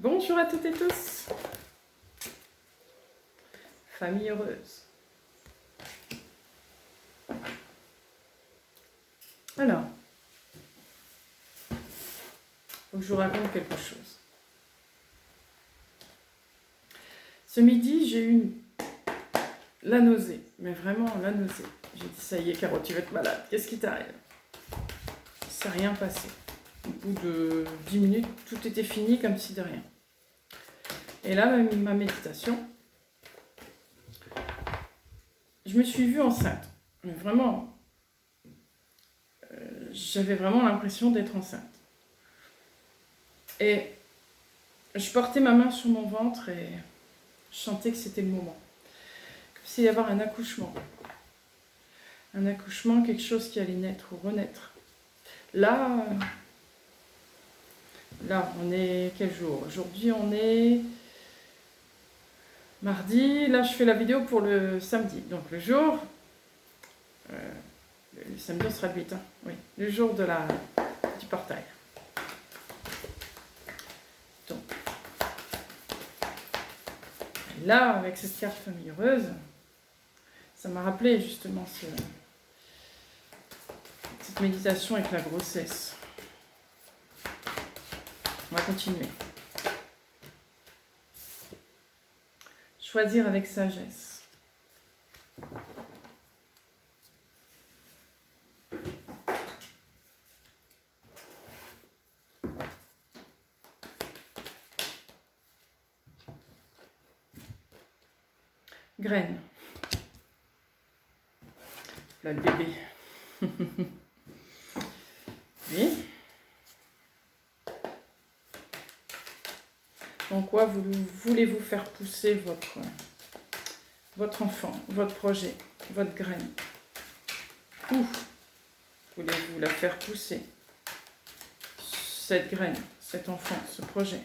Bonjour à toutes et tous. Famille heureuse. Alors, faut que je vous raconte quelque chose. Ce midi, j'ai eu la nausée, mais vraiment la nausée. J'ai dit, ça y est, Caro, tu vas être malade. Qu'est-ce qui t'arrive? Ça n'a rien passé. Au bout de 10 minutes, tout était fini comme si de rien. Et là, ma méditation, je me suis vue enceinte. Mais vraiment, j'avais vraiment l'impression d'être enceinte. Et je portais ma main sur mon ventre et je sentais que c'était le moment. Comme s'il y avait un accouchement. Un accouchement, quelque chose qui allait naître ou renaître. Là, on est quel jour? Aujourd'hui, on est mardi. Là, je fais la vidéo pour le samedi. Donc, le jour... le samedi, on sera le 8, hein? Oui. Le jour du portail. Donc, là, avec cette carte famille heureuse, ça m'a rappelé justement cette méditation avec la grossesse. On va continuer. Choisir avec sagesse. Graine. Là, le bébé. Oui. En quoi voulez-vous faire pousser votre enfant, votre projet, votre graine? Où voulez-vous la faire pousser? Cette graine, cet enfant, ce projet.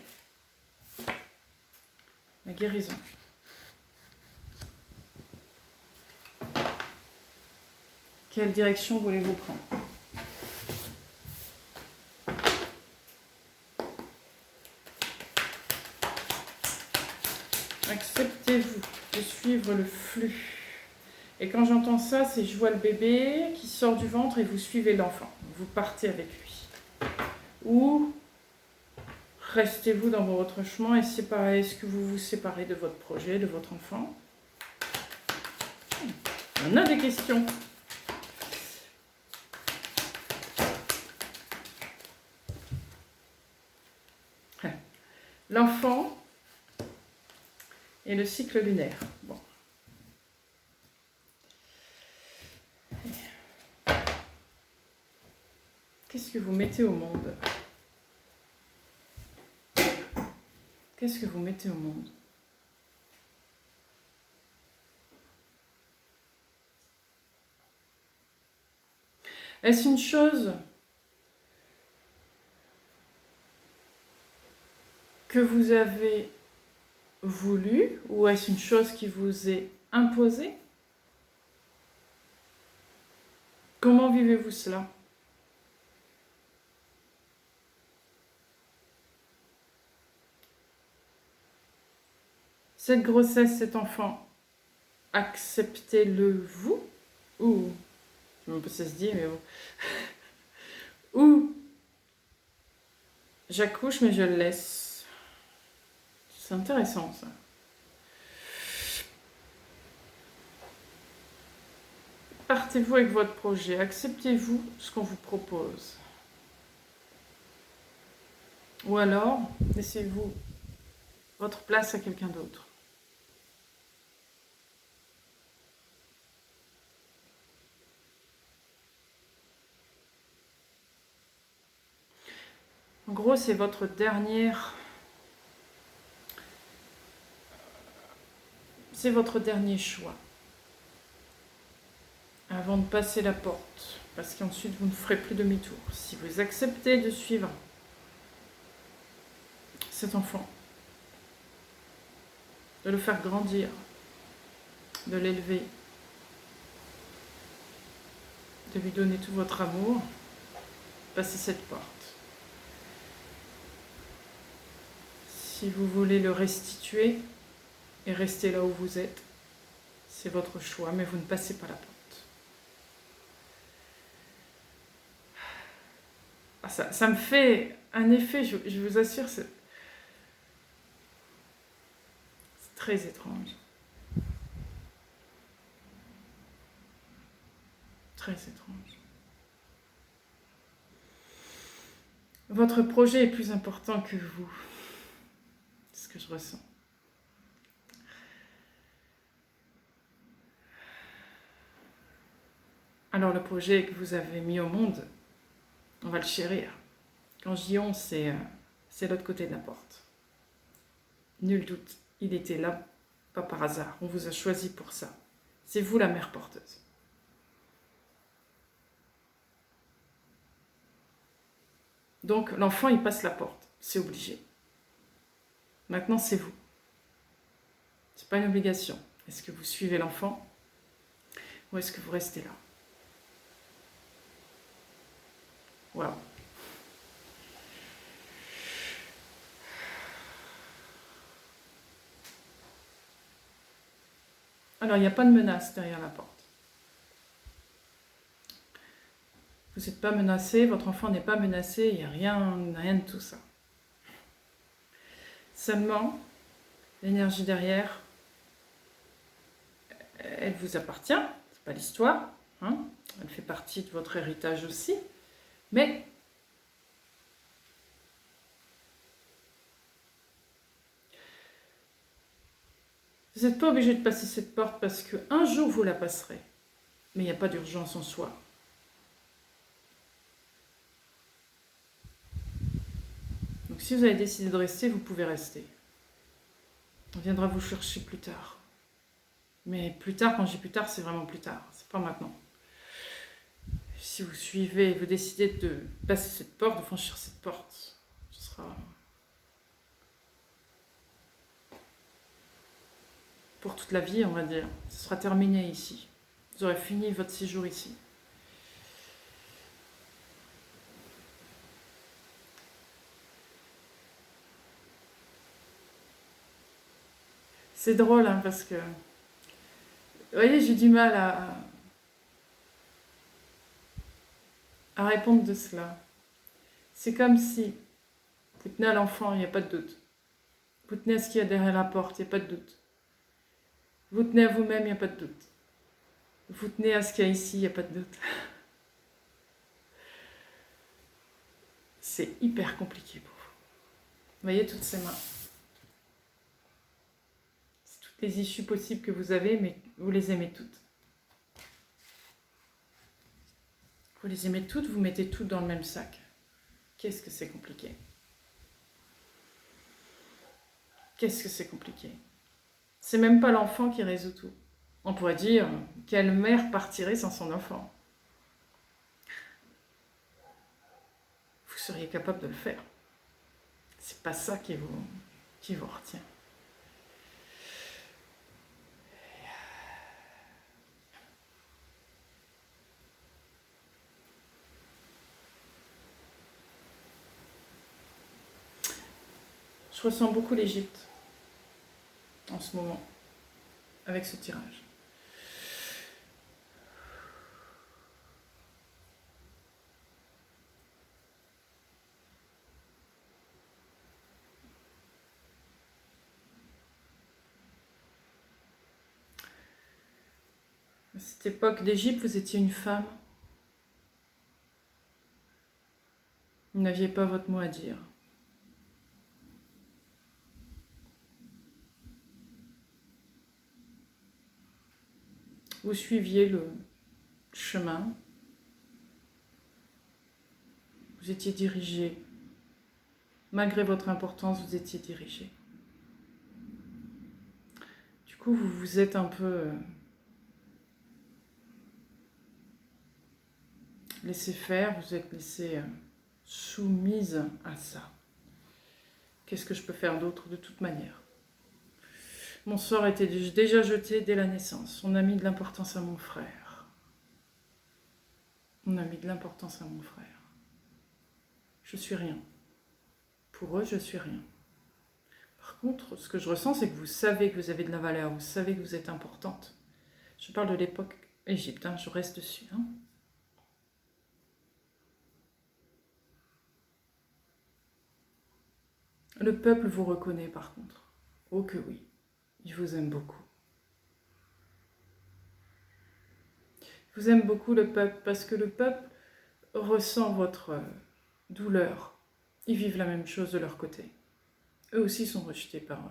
La guérison. Quelle direction voulez-vous prendre? Acceptez-vous de suivre le flux. Et quand j'entends ça, c'est je vois le bébé qui sort du ventre et vous suivez l'enfant. Vous partez avec lui. Ou restez-vous dans votre chemin et séparez. Est-ce que vous vous séparez de votre projet, de votre enfant? On a des questions. L'enfant et le cycle lunaire. Bon. Qu'est-ce que vous mettez au monde? Qu'est-ce que vous mettez au monde? Est-ce une chose que vous avez voulu ou est-ce une chose qui vous est imposée? Comment vivez-vous cela? Cette grossesse, cet enfant, acceptez-le vous? Ou, je ne sais pas si ça se dit, mais bon. Ou, j'accouche mais je le laisse. C'est intéressant ça. Partez-vous avec votre projet, acceptez-vous ce qu'on vous propose. Ou alors, laissez-vous votre place à quelqu'un d'autre. En gros, c'est votre dernier choix. Avant de passer la porte. Parce qu'ensuite, vous ne ferez plus demi-tour. Si vous acceptez de suivre cet enfant, de le faire grandir, de l'élever, de lui donner tout votre amour, passez cette porte. Si vous voulez le restituer et rester là où vous êtes, c'est votre choix, mais vous ne passez pas la porte. Ah, ça me fait un effet, je vous assure, c'est très étrange. Très étrange. Votre projet est plus important que vous. C'est ce que je ressens. Alors le projet que vous avez mis au monde, on va le chérir. Quand je dis on, c'est l'autre côté de la porte. Nul doute, il était là, pas par hasard. On vous a choisi pour ça. C'est vous la mère porteuse. Donc l'enfant, il passe la porte. C'est obligé. Maintenant, c'est vous. C'est pas une obligation. Est-ce que vous suivez l'enfant ou est-ce que vous restez là? Waouh. Alors, il n'y a pas de menace derrière la porte. Vous n'êtes pas menacé, votre enfant n'est pas menacé, il n'y a rien de tout ça. Seulement, l'énergie derrière, elle vous appartient, c'est pas l'histoire, hein, elle fait partie de votre héritage aussi, mais vous n'êtes pas obligé de passer cette porte parce qu'un jour vous la passerez, mais il n'y a pas d'urgence en soi. Donc si vous avez décidé de rester, vous pouvez rester. On viendra vous chercher plus tard. Mais plus tard, quand je dis plus tard, c'est vraiment plus tard, c'est pas maintenant. Si vous suivez, vous décidez de passer cette porte, de franchir cette porte, ce sera pour toute la vie, on va dire. Ce sera terminé ici. Vous aurez fini votre séjour ici. C'est drôle, hein, parce que... Vous voyez, j'ai du mal à répondre de cela. C'est comme si vous tenez à l'enfant, il n'y a pas de doute. Vous tenez à ce qu'il y a derrière la porte, il n'y a pas de doute. Vous tenez à vous-même, il n'y a pas de doute. Vous tenez à ce qu'il y a ici, il n'y a pas de doute. C'est hyper compliqué pour vous. Vous voyez toutes ces mains. C'est toutes les issues possibles que vous avez, mais vous les aimez toutes. Vous les aimez toutes, vous mettez toutes dans le même sac. Qu'est-ce que c'est compliqué? Qu'est-ce que c'est compliqué? C'est même pas l'enfant qui résout tout. On pourrait dire, quelle mère partirait sans son enfant? Vous seriez capable de le faire. C'est pas ça qui vous retient. Je ressens beaucoup l'Égypte en ce moment, avec ce tirage. À cette époque d'Égypte, vous étiez une femme. Vous n'aviez pas votre mot à dire. Vous suiviez le chemin. Vous étiez dirigé. Malgré votre importance, vous étiez dirigé. Du coup, vous vous êtes un peu laissé faire, vous êtes laissé soumise à ça. Qu'est-ce que je peux faire d'autre de toute manière? Mon sort était déjà jeté dès la naissance. On a mis de l'importance à mon frère. On a mis de l'importance à mon frère. Je suis rien. Pour eux, je suis rien. Par contre, ce que je ressens, c'est que vous savez que vous avez de la valeur, vous savez que vous êtes importante. Je parle de l'époque Égypte, je reste dessus. Le peuple vous reconnaît par contre. Oh que oui, il vous aime beaucoup. Il vous aime beaucoup le peuple parce que le peuple ressent votre douleur. Ils vivent la même chose de leur côté. Eux aussi sont rejetés par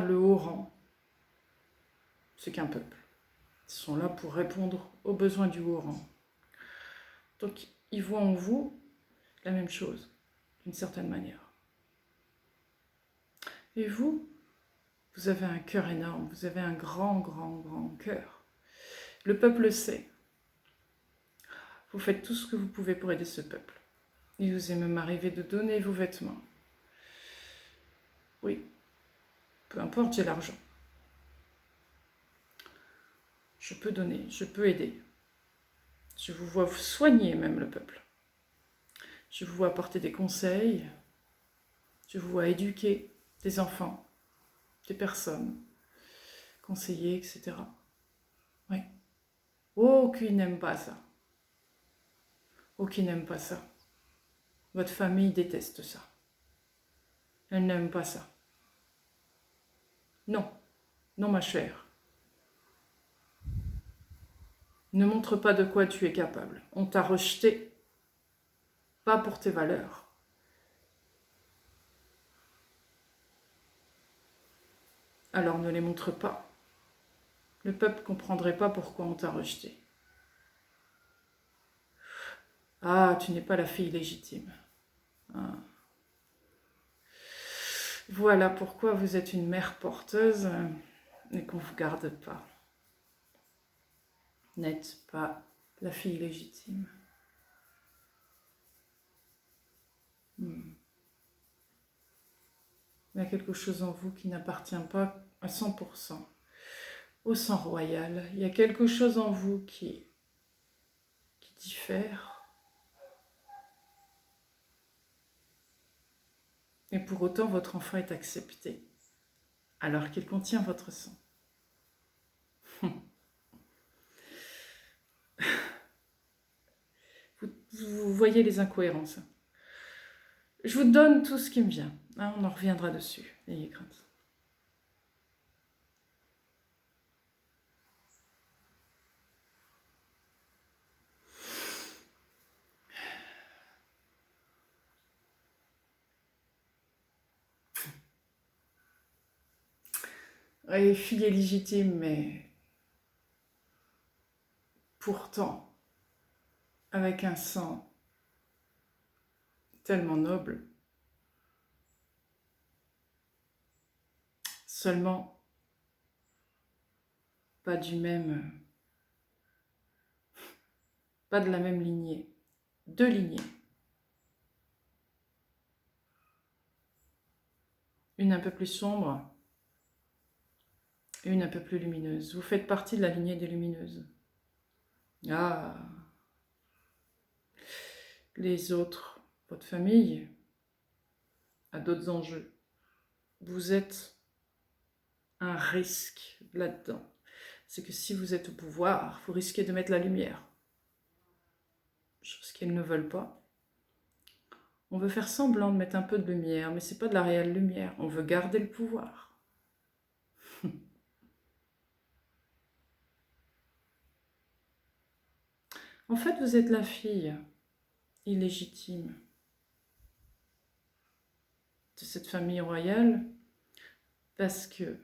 le haut rang. C'est qu'un peuple. Ils sont là pour répondre aux besoins du haut rang. Donc ils voient en vous la même chose, d'une certaine manière. Et vous, vous avez un cœur énorme, vous avez un grand, grand, grand cœur. Le peuple le sait. Vous faites tout ce que vous pouvez pour aider ce peuple. Il vous est même arrivé de donner vos vêtements. Oui, peu importe, j'ai l'argent. Je peux donner, je peux aider. Je vous vois soigner même le peuple. Je vous vois apporter des conseils. Je vous vois éduquer des enfants, des personnes, conseiller, etc. Oui. Oh, qui n'aime pas ça. Oh, qui n'aime pas ça. Votre famille déteste ça. Elle n'aime pas ça. Non, non ma chère. Ne montre pas de quoi tu es capable. On t'a rejeté, pas pour tes valeurs. Alors ne les montre pas. Le peuple ne comprendrait pas pourquoi on t'a rejeté. Ah, tu n'es pas la fille légitime. Ah. Voilà pourquoi vous êtes une mère porteuse et qu'on ne vous garde pas. N'êtes pas la fille légitime. Il y a quelque chose en vous qui n'appartient pas à 100% au sang royal. Il y a quelque chose en vous qui diffère. Et pour autant, votre enfant est accepté, alors qu'il contient votre sang. Vous voyez les incohérences. Je vous donne tout ce qui me vient. On en reviendra dessus. N'ayez crainte. Oui, fille est légitime, mais pourtant, avec un sang tellement noble, seulement pas du même, pas de la même lignée, deux lignées. Une un peu plus sombre, une un peu plus lumineuse. Vous faites partie de la lignée des lumineuses. Ah, les autres, votre famille, a d'autres enjeux. Vous êtes un risque là-dedans. C'est que si vous êtes au pouvoir, vous risquez de mettre la lumière. Chose qu'ils ne veulent pas. On veut faire semblant de mettre un peu de lumière, mais ce n'est pas de la réelle lumière. On veut garder le pouvoir. En fait, vous êtes la fille illégitime de cette famille royale parce que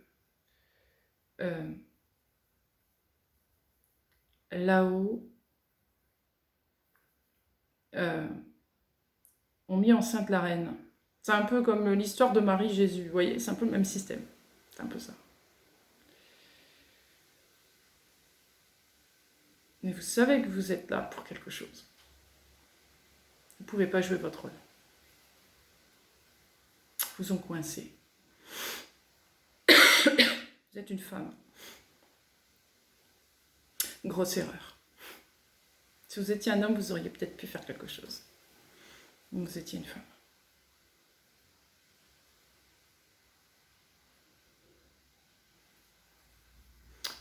là-haut, ont mis enceinte la reine. C'est un peu comme l'histoire de Marie-Jésus, vous voyez, c'est un peu le même système. C'est un peu ça. Mais vous savez que vous êtes là pour quelque chose. Vous ne pouvez pas jouer votre rôle. Vous ont coincé. Vous êtes une femme. Grosse erreur. Si vous étiez un homme, vous auriez peut-être pu faire quelque chose. Vous étiez une femme.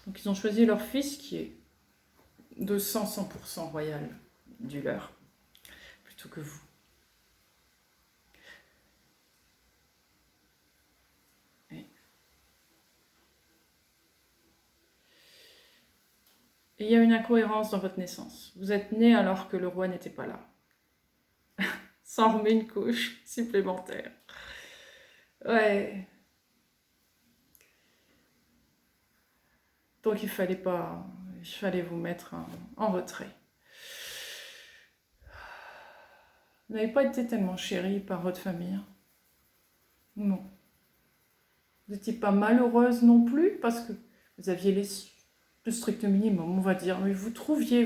Donc ils ont choisi leur fils qui est de 100% royal du leur, plutôt que vous. Et il y a une incohérence dans votre naissance. Vous êtes né alors que le roi n'était pas là. Ça en remet une couche supplémentaire. Ouais. Donc il fallait vous mettre en retrait. Vous n'avez pas été tellement chérie par votre famille. Non. Vous n'étiez pas malheureuse non plus parce que vous aviez le strict minimum, on va dire. Mais vous trouviez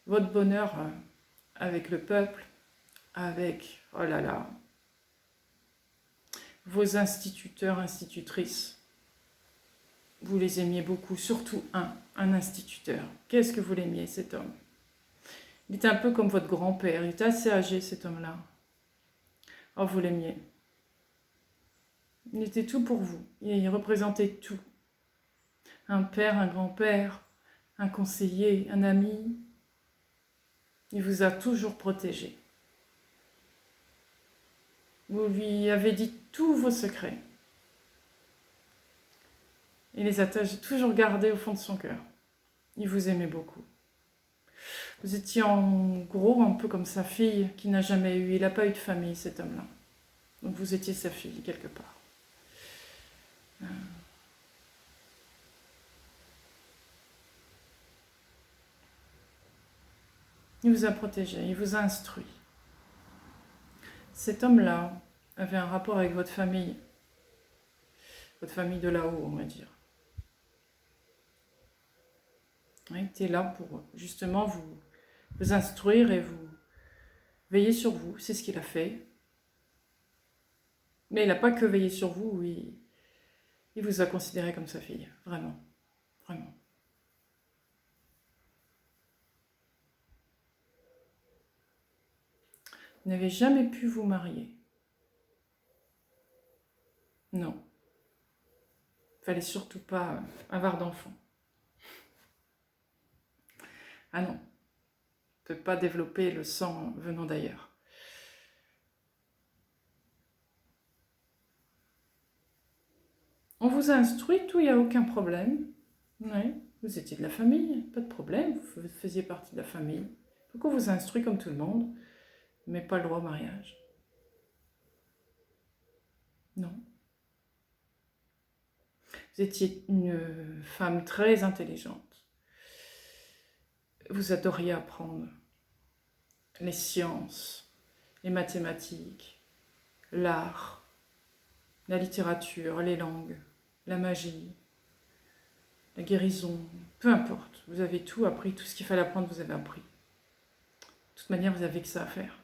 votre bonheur avec le peuple, avec, oh là là, vos instituteurs, institutrices. Vous les aimiez beaucoup, surtout un instituteur. Qu'est-ce que vous l'aimiez, cet homme? Il était un peu comme votre grand-père, il était assez âgé, cet homme-là. Oh, vous l'aimiez. Il était tout pour vous, il représentait tout. Un père, un grand-père, un conseiller, un ami. Il vous a toujours protégé. Vous lui avez dit tous vos secrets. Il les a toujours gardés au fond de son cœur. Il vous aimait beaucoup. Vous étiez en gros un peu comme sa fille qui n'a jamais eu. Il n'a pas eu de famille, cet homme-là. Donc vous étiez sa fille, quelque part. Il vous a protégé, il vous a instruit. Cet homme-là avait un rapport avec votre famille de là-haut, on va dire. Il était là pour justement vous instruire et vous veiller sur vous. C'est ce qu'il a fait. Mais il n'a pas que veillé sur vous, il vous a considéré comme sa fille. Vraiment. Vraiment. Vous n'avez jamais pu vous marier. Non. Il ne fallait surtout pas avoir d'enfants. Ah non. On ne peut pas développer le sang venant d'ailleurs. On vous a instruit, tout, il n'y a aucun problème. Oui, vous étiez de la famille, pas de problème, vous faisiez partie de la famille. Donc on vous a instruit comme tout le monde, mais pas le droit au mariage. Non. Vous étiez une femme très intelligente. Vous adoriez apprendre les sciences, les mathématiques, l'art, la littérature, les langues, la magie, la guérison, peu importe. Vous avez tout appris, tout ce qu'il fallait apprendre, vous avez appris. De toute manière, vous n'avez que ça à faire.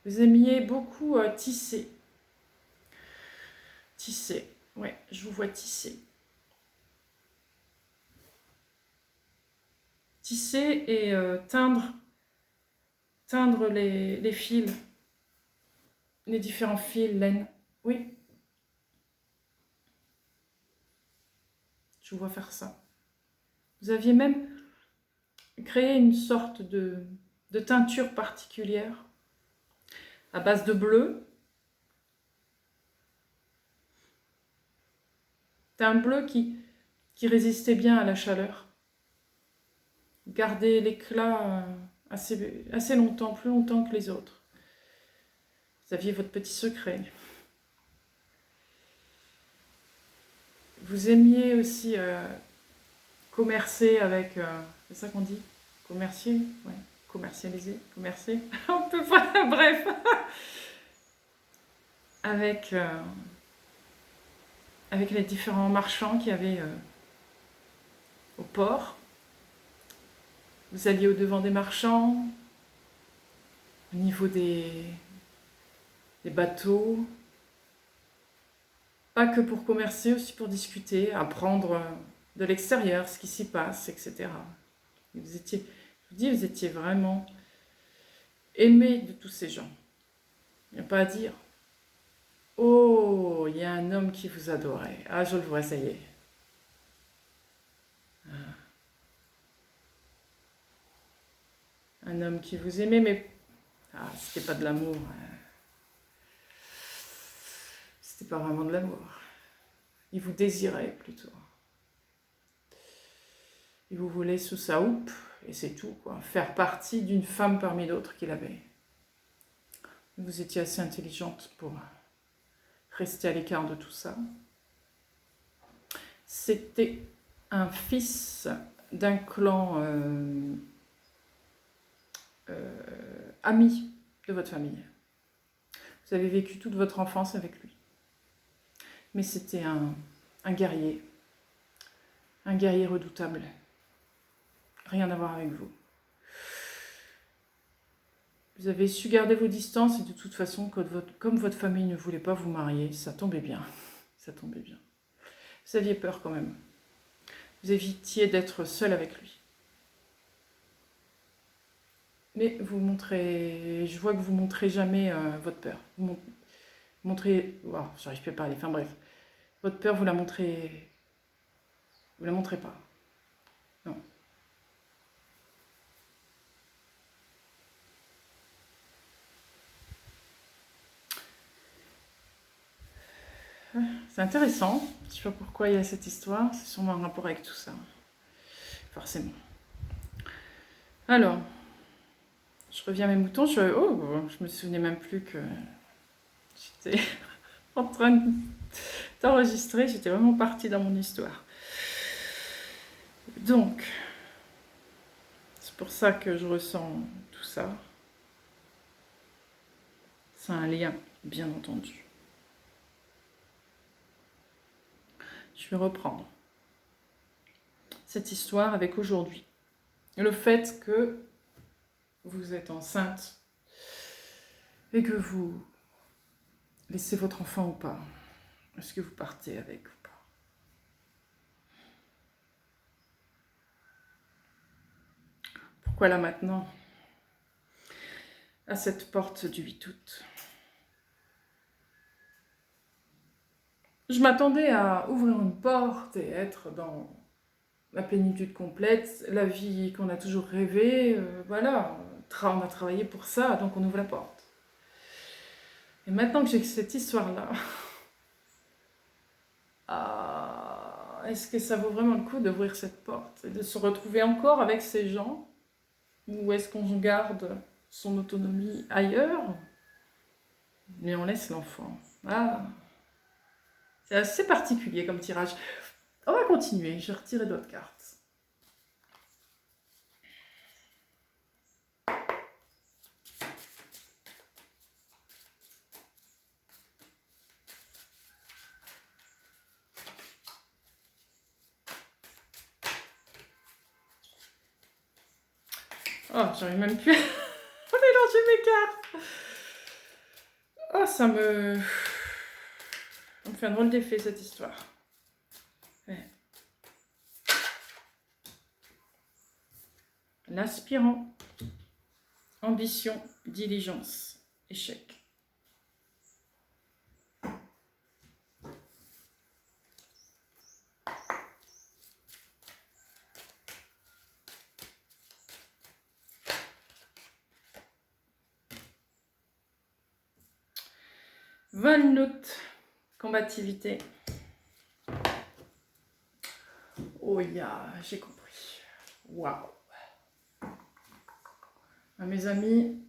Vous aimiez beaucoup tisser. Tisser, ouais, je vous vois tisser. Tisser et teindre les fils, les différents fils, laine. Oui. Je vous vois faire ça. Vous aviez même créé une sorte de teinture particulière à base de bleu. C'est un bleu qui résistait bien à la chaleur. Gardait l'éclat assez longtemps, plus longtemps que les autres. Vous aviez votre petit secret. Vous aimiez aussi commercer avec... c'est ça qu'on dit? Commercier? Ouais. Commercialiser? Commercer? On peut pas... Bref. Avec les différents marchands qu'il y avait au port. Vous alliez au-devant des marchands, au niveau des bateaux. Pas que pour commercer, aussi pour discuter, apprendre de l'extérieur ce qui s'y passe, etc. Et vous étiez vraiment aimé de tous ces gens. Il n'y a pas à dire. Oh, il y a un homme qui vous adorait. Ah, je le vois, ça y est. Un homme qui vous aimait, mais ah, c'était pas de l'amour. C'était pas vraiment de l'amour. Il vous désirait plutôt. Il vous voulait sous sa houppe, et c'est tout, quoi. Faire partie d'une femme parmi d'autres qu'il avait. Vous étiez assez intelligente pour rester à l'écart de tout ça. C'était un fils d'un clan ami de votre famille. Vous avez vécu toute votre enfance avec lui. Mais c'était un guerrier redoutable. Rien à voir avec vous. Vous avez su garder vos distances et de toute façon, comme votre famille ne voulait pas vous marier, ça tombait bien. Ça tombait bien. Vous aviez peur quand même. Vous évitiez d'être seul avec lui. Mais vous montrez, je vois que vous montrez jamais votre peur. Vous montrez, wow, j'arrive plus à parler. Enfin bref, votre peur vous la montrez pas. Non. C'est intéressant. Je sais pas pourquoi il y a cette histoire. C'est sûrement un rapport avec tout ça, forcément. Alors, je reviens à mes moutons. Je me souvenais même plus que j'étais en train d'enregistrer. J'étais vraiment partie dans mon histoire. Donc, c'est pour ça que je ressens tout ça. C'est un lien, bien entendu. Je vais reprendre cette histoire avec aujourd'hui. Le fait que vous êtes enceinte et que vous laissez votre enfant ou pas. Est-ce que vous partez avec ou pas? Pourquoi là maintenant? À cette porte du 8 août. Je m'attendais à ouvrir une porte et être dans la plénitude complète, la vie qu'on a toujours rêvé, voilà, on a travaillé pour ça, donc on ouvre la porte. Et maintenant que j'ai cette histoire-là, est-ce que ça vaut vraiment le coup d'ouvrir cette porte et de se retrouver encore avec ces gens? Ou est-ce qu'on garde son autonomie ailleurs, mais on laisse l'enfant? Ah, c'est assez particulier comme tirage. On va continuer, je vais retirer d'autres cartes. Oh, j'arrive même plus à mélanger mes cartes. Oh, ça me fait un drôle d'effet cette histoire. Ouais. L'aspirant, ambition, diligence, échec. Valnout, combativité. Oh, j'ai compris. Waouh. À mes amis,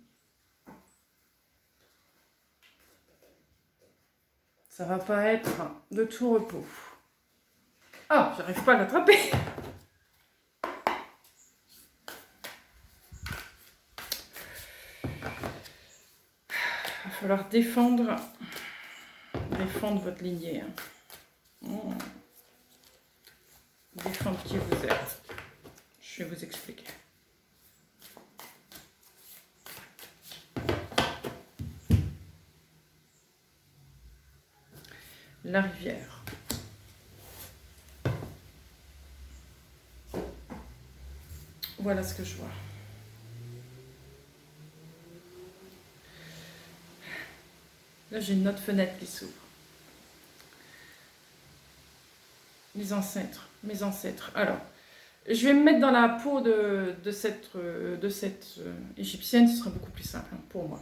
ça va pas être de tout repos. Ah, j'arrive pas à l'attraper. Il va falloir défendre votre lignée. Défendre qui vous êtes. Je vais vous expliquer. La rivière. Voilà ce que je vois. Là, j'ai une autre fenêtre qui s'ouvre. Mes ancêtres. Alors, je vais me mettre dans la peau de cette égyptienne, ce sera beaucoup plus simple pour moi.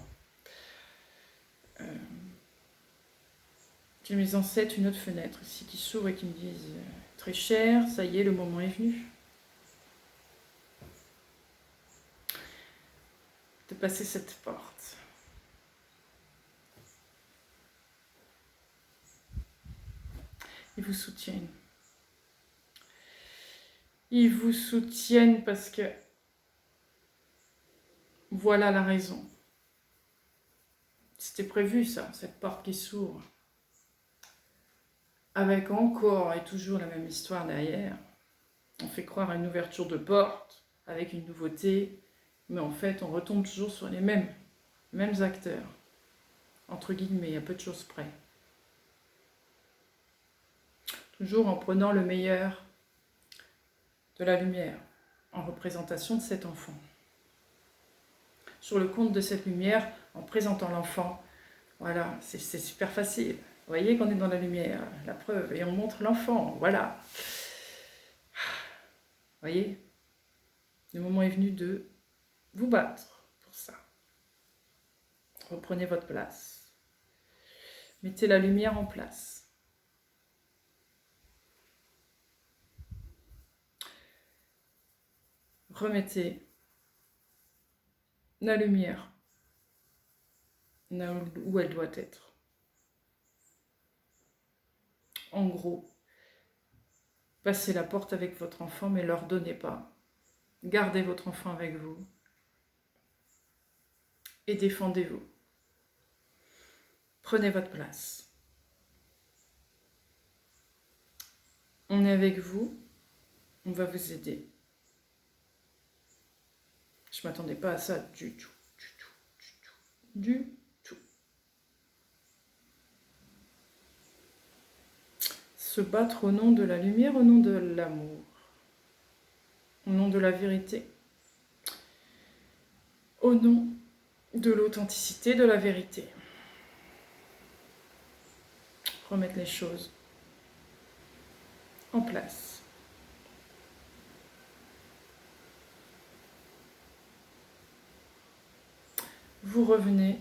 J'ai mes ancêtres, une autre fenêtre ici qui s'ouvre et qui me disent très cher, ça y est, le moment est venu. De passer cette porte. Ils vous soutiennent. Ils vous soutiennent parce que voilà la raison. C'était prévu ça, cette porte qui s'ouvre. Avec encore et toujours la même histoire derrière. On fait croire à une ouverture de porte avec une nouveauté, mais en fait on retombe toujours sur les mêmes acteurs. Entre guillemets, il y a peu de choses près. Toujours en prenant le meilleur de la lumière, en représentation de cet enfant. Sur le compte de cette lumière, en présentant l'enfant, voilà, c'est super facile. Vous voyez qu'on est dans la lumière, la preuve, et on montre l'enfant, voilà. Vous voyez, le moment est venu de vous battre pour ça. Reprenez votre place. Mettez la lumière en place. Remettez la lumière là où elle doit être. En gros, passez la porte avec votre enfant, mais ne leur donnez pas. Gardez votre enfant avec vous et défendez-vous. Prenez votre place. On est avec vous, on va vous aider. Je ne m'attendais pas à ça du tout. Se battre au nom de la lumière, au nom de l'amour, au nom de la vérité, au nom de l'authenticité, de la vérité. Remettre les choses en place. Vous revenez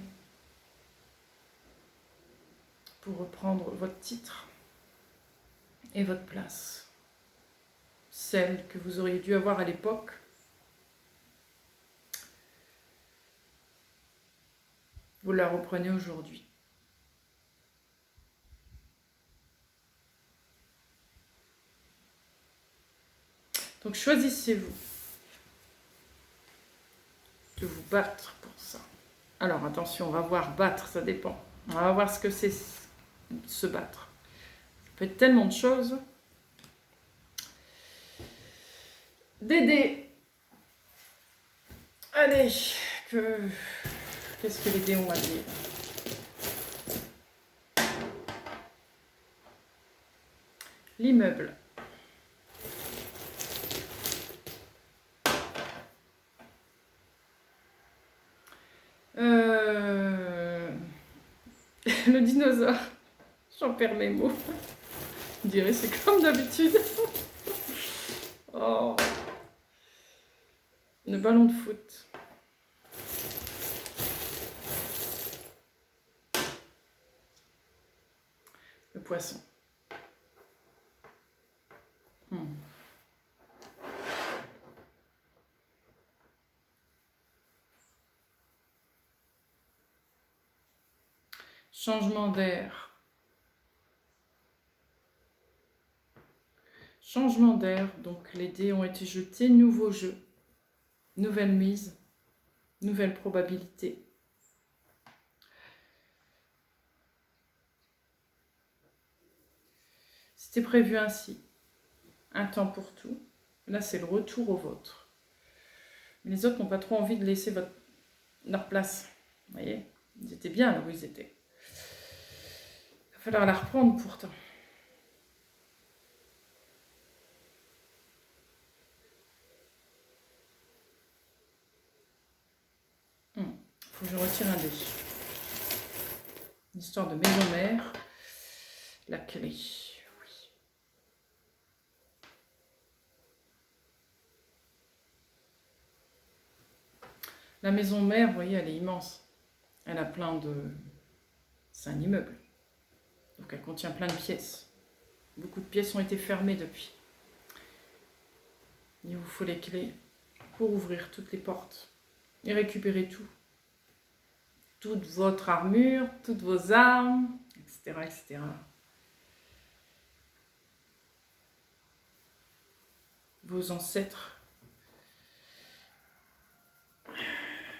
pour reprendre votre titre et votre place. Celle que vous auriez dû avoir à l'époque. Vous la reprenez aujourd'hui. Donc choisissez-vous de vous battre pour ça. Alors attention, on va voir battre, ça dépend. On va voir ce que c'est se battre. Ça peut être tellement de choses. Des. Allez, qu'est-ce que les dés ont à dire? L'immeuble. Le dinosaure. J'en perds mes mots. Je dirais c'est comme d'habitude. Oh. Le ballon de foot. Le poisson. Changement d'air. Changement d'air, donc les dés ont été jetés, nouveau jeu, nouvelle mise, nouvelle probabilité. C'était prévu ainsi, un temps pour tout. Là, c'est le retour au vôtre. Les autres n'ont pas trop envie de laisser leur place. Vous voyez, ils étaient bien là où ils étaient. Il va falloir la reprendre pourtant. Faut que je retire un dé. Une histoire de maison mère. La clé. Oui. La maison mère, vous voyez, elle est immense. Elle a plein de... C'est un immeuble. Donc elle contient plein de pièces. Beaucoup de pièces ont été fermées depuis. Il vous faut les clés pour ouvrir toutes les portes et récupérer tout. Toute votre armure, toutes vos armes, etc., etc. Vos ancêtres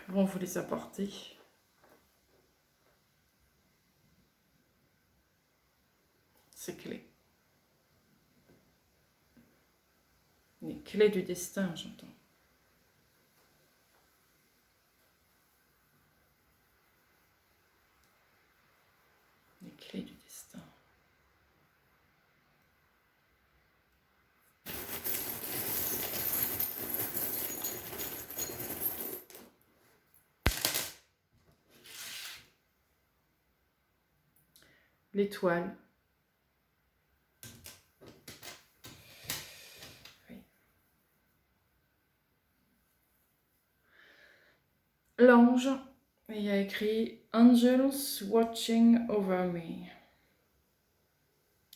vont vous les apporter. Ces clés. Les clés du destin, j'entends. Les clés du destin. L'étoile. Oui. L'ange. Et il y a écrit « Angels watching over me ».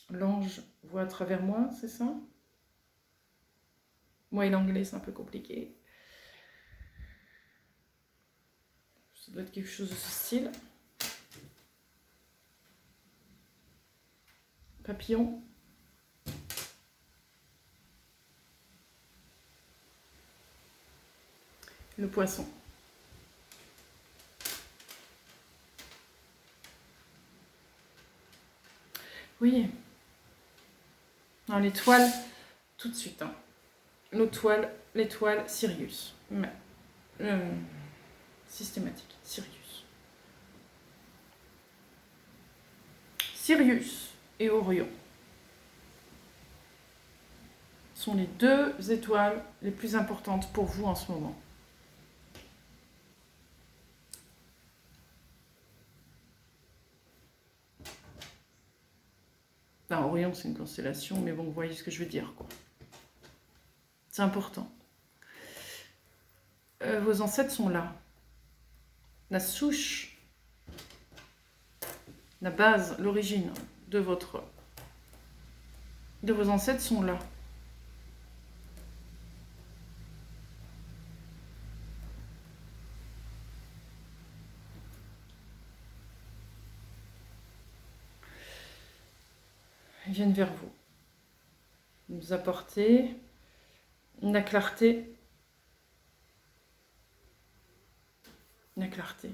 L'ange voit à travers moi, c'est ça? Moi et l'anglais, c'est un peu compliqué. Ça doit être quelque chose de ce style. Papillon. Le poisson. Oui. Non, l'étoile, tout de suite. Hein. L'étoile Sirius. Mais, systématique, Sirius. Sirius et Orion sont les deux étoiles les plus importantes pour vous en ce moment. Enfin, Orion, c'est une constellation, mais bon, vous voyez ce que je veux dire, quoi. C'est important. Vos ancêtres sont là. La souche, la base, l'origine de vos ancêtres sont là. Ils viennent vers vous. Vous apportez la clarté. La clarté.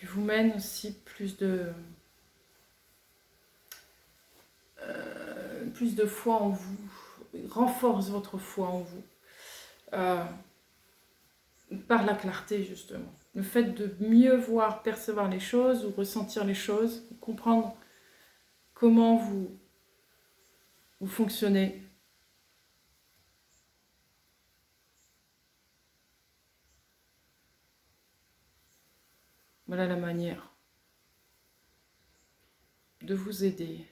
Ils vous mènent aussi plus de foi en vous. Ils renforcent votre foi en vous. Par la clarté, justement. Le fait de mieux voir, percevoir les choses, ou ressentir les choses, comprendre comment vous fonctionnez. Voilà la manière de vous aider.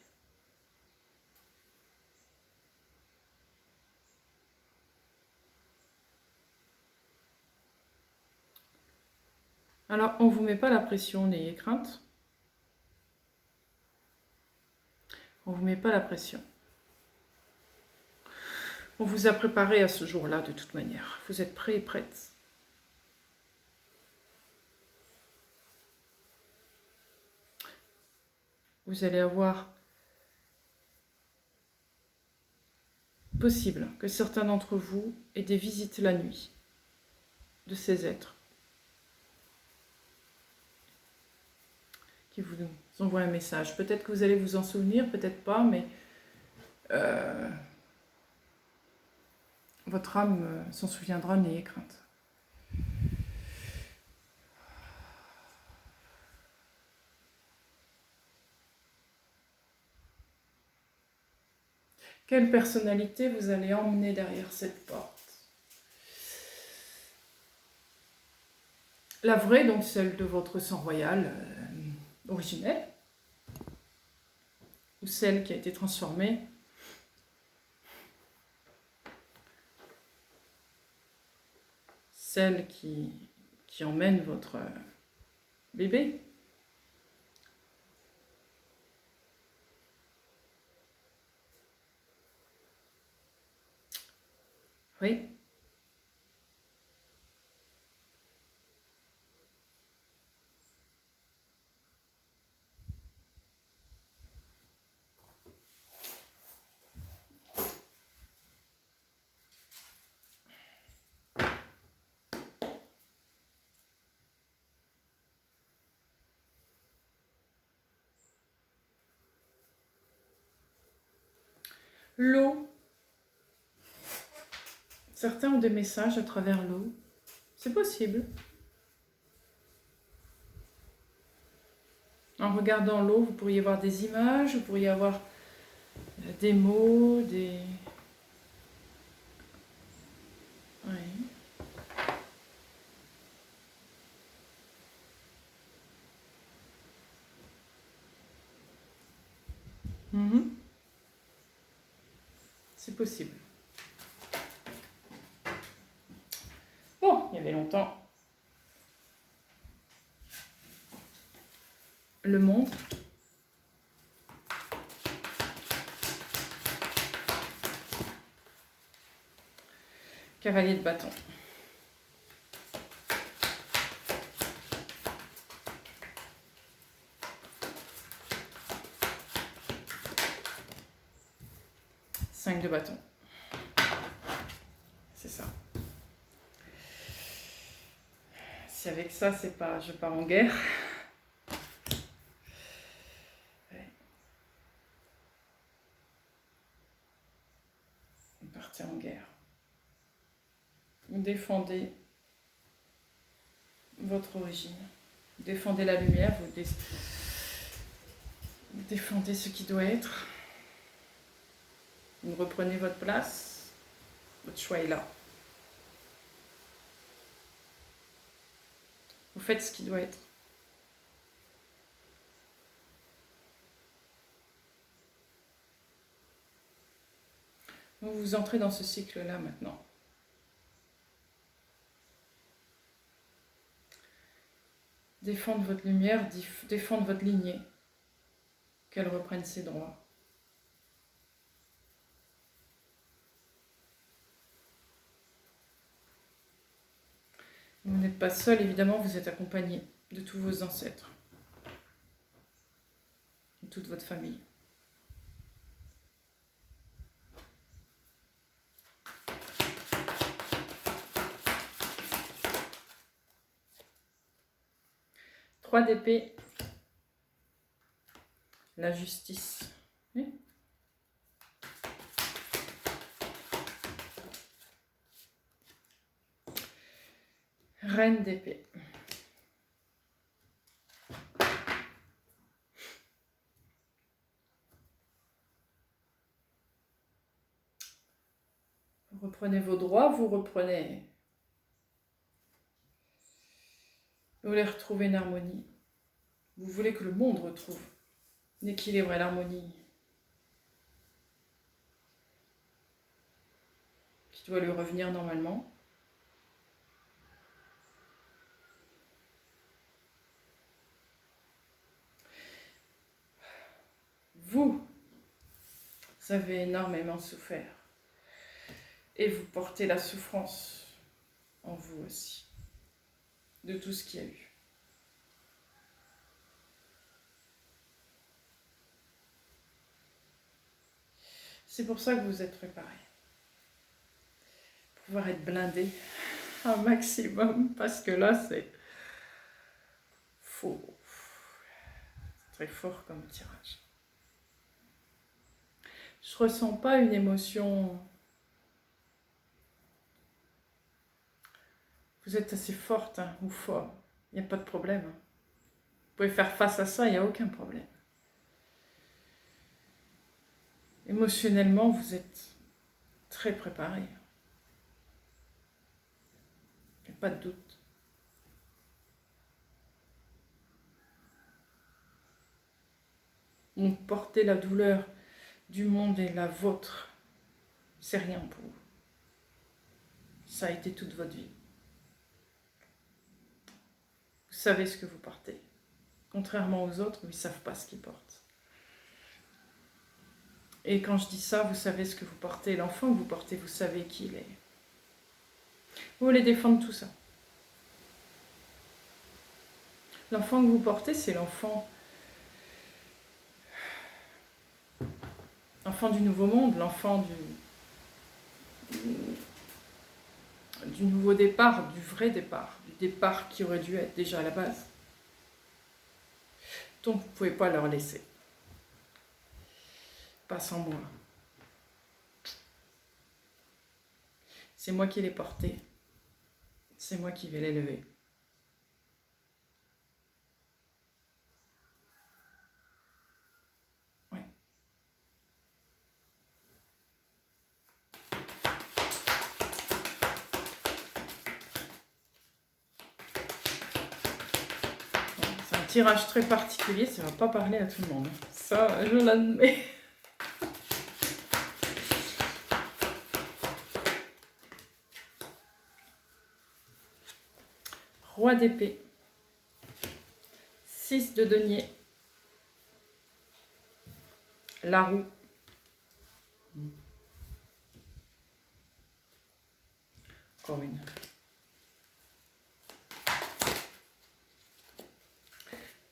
Alors, on ne vous met pas la pression, n'ayez crainte. On ne vous met pas la pression. On vous a préparé à ce jour-là de toute manière. Vous êtes prêts et prêtes. Vous allez avoir possible que certains d'entre vous aient des visites la nuit de ces êtres qui vous envoient un message. Peut-être que vous allez vous en souvenir, peut-être pas, mais votre âme s'en souviendra, n'ayez crainte. Quelle personnalité vous allez emmener derrière cette porte? La vraie, donc celle de votre sang royal originel, ou celle qui a été transformée. Celle qui emmène votre bébé. Oui. L'eau. Certains ont des messages à travers l'eau. C'est possible. En regardant l'eau, vous pourriez voir des images, vous pourriez avoir des mots, des... Oui. C'est possible. Bon, il y avait longtemps. Le monde. Cavalier de bâton. Cinq de bâton. C'est ça. Si avec ça, c'est pas je pars en guerre. Ouais. Vous partez en guerre. Vous défendez votre origine. Vous défendez la lumière, vous défendez ce qui doit être. Vous reprenez votre place. Votre choix est là. Vous faites ce qui doit être. Donc vous entrez dans ce cycle-là maintenant. Défendre votre lumière, défendre votre lignée, qu'elle reprenne ses droits. Vous n'êtes pas seul, évidemment, vous êtes accompagné de tous vos ancêtres, de toute votre famille. Trois d'épée, la justice. Oui. Reine d'épée. Vous reprenez vos droits, vous voulez retrouver une harmonie. Vous voulez que le monde retrouve l'équilibre et l'harmonie qui doit lui revenir normalement. Vous avez énormément souffert et vous portez la souffrance en vous aussi de tout ce qu'il y a eu. C'est pour ça que vous êtes préparés. Pouvoir être blindé un maximum, parce que là, c'est faux. C'est très fort comme tirage. Je ressens pas une émotion. Vous êtes assez forte ou fort. Il n'y a pas de problème. Vous pouvez faire face à ça, il n'y a aucun problème. Émotionnellement, vous êtes très préparé. Il n'y a pas de doute. Donc porter la douleur du monde et la vôtre, c'est rien pour vous. Ça a été toute votre vie. Vous savez ce que vous portez. Contrairement aux autres, ils ne savent pas ce qu'ils portent. Et quand je dis ça, vous savez ce que vous portez. L'enfant que vous portez, vous savez qui il est. Vous voulez défendre tout ça. L'enfant que vous portez, c'est l'enfant du nouveau monde, l'enfant du nouveau départ, du vrai départ, du départ qui aurait dû être déjà à la base. Donc vous ne pouvez pas leur laisser. Pas sans moi. C'est moi qui l'ai porté. C'est moi qui vais l'élever. Ouais. C'est un tirage très particulier, ça ne va pas parler à tout le monde. Ça, je l'admets. Roi d'épée. 6 de denier. La roue. Encore une.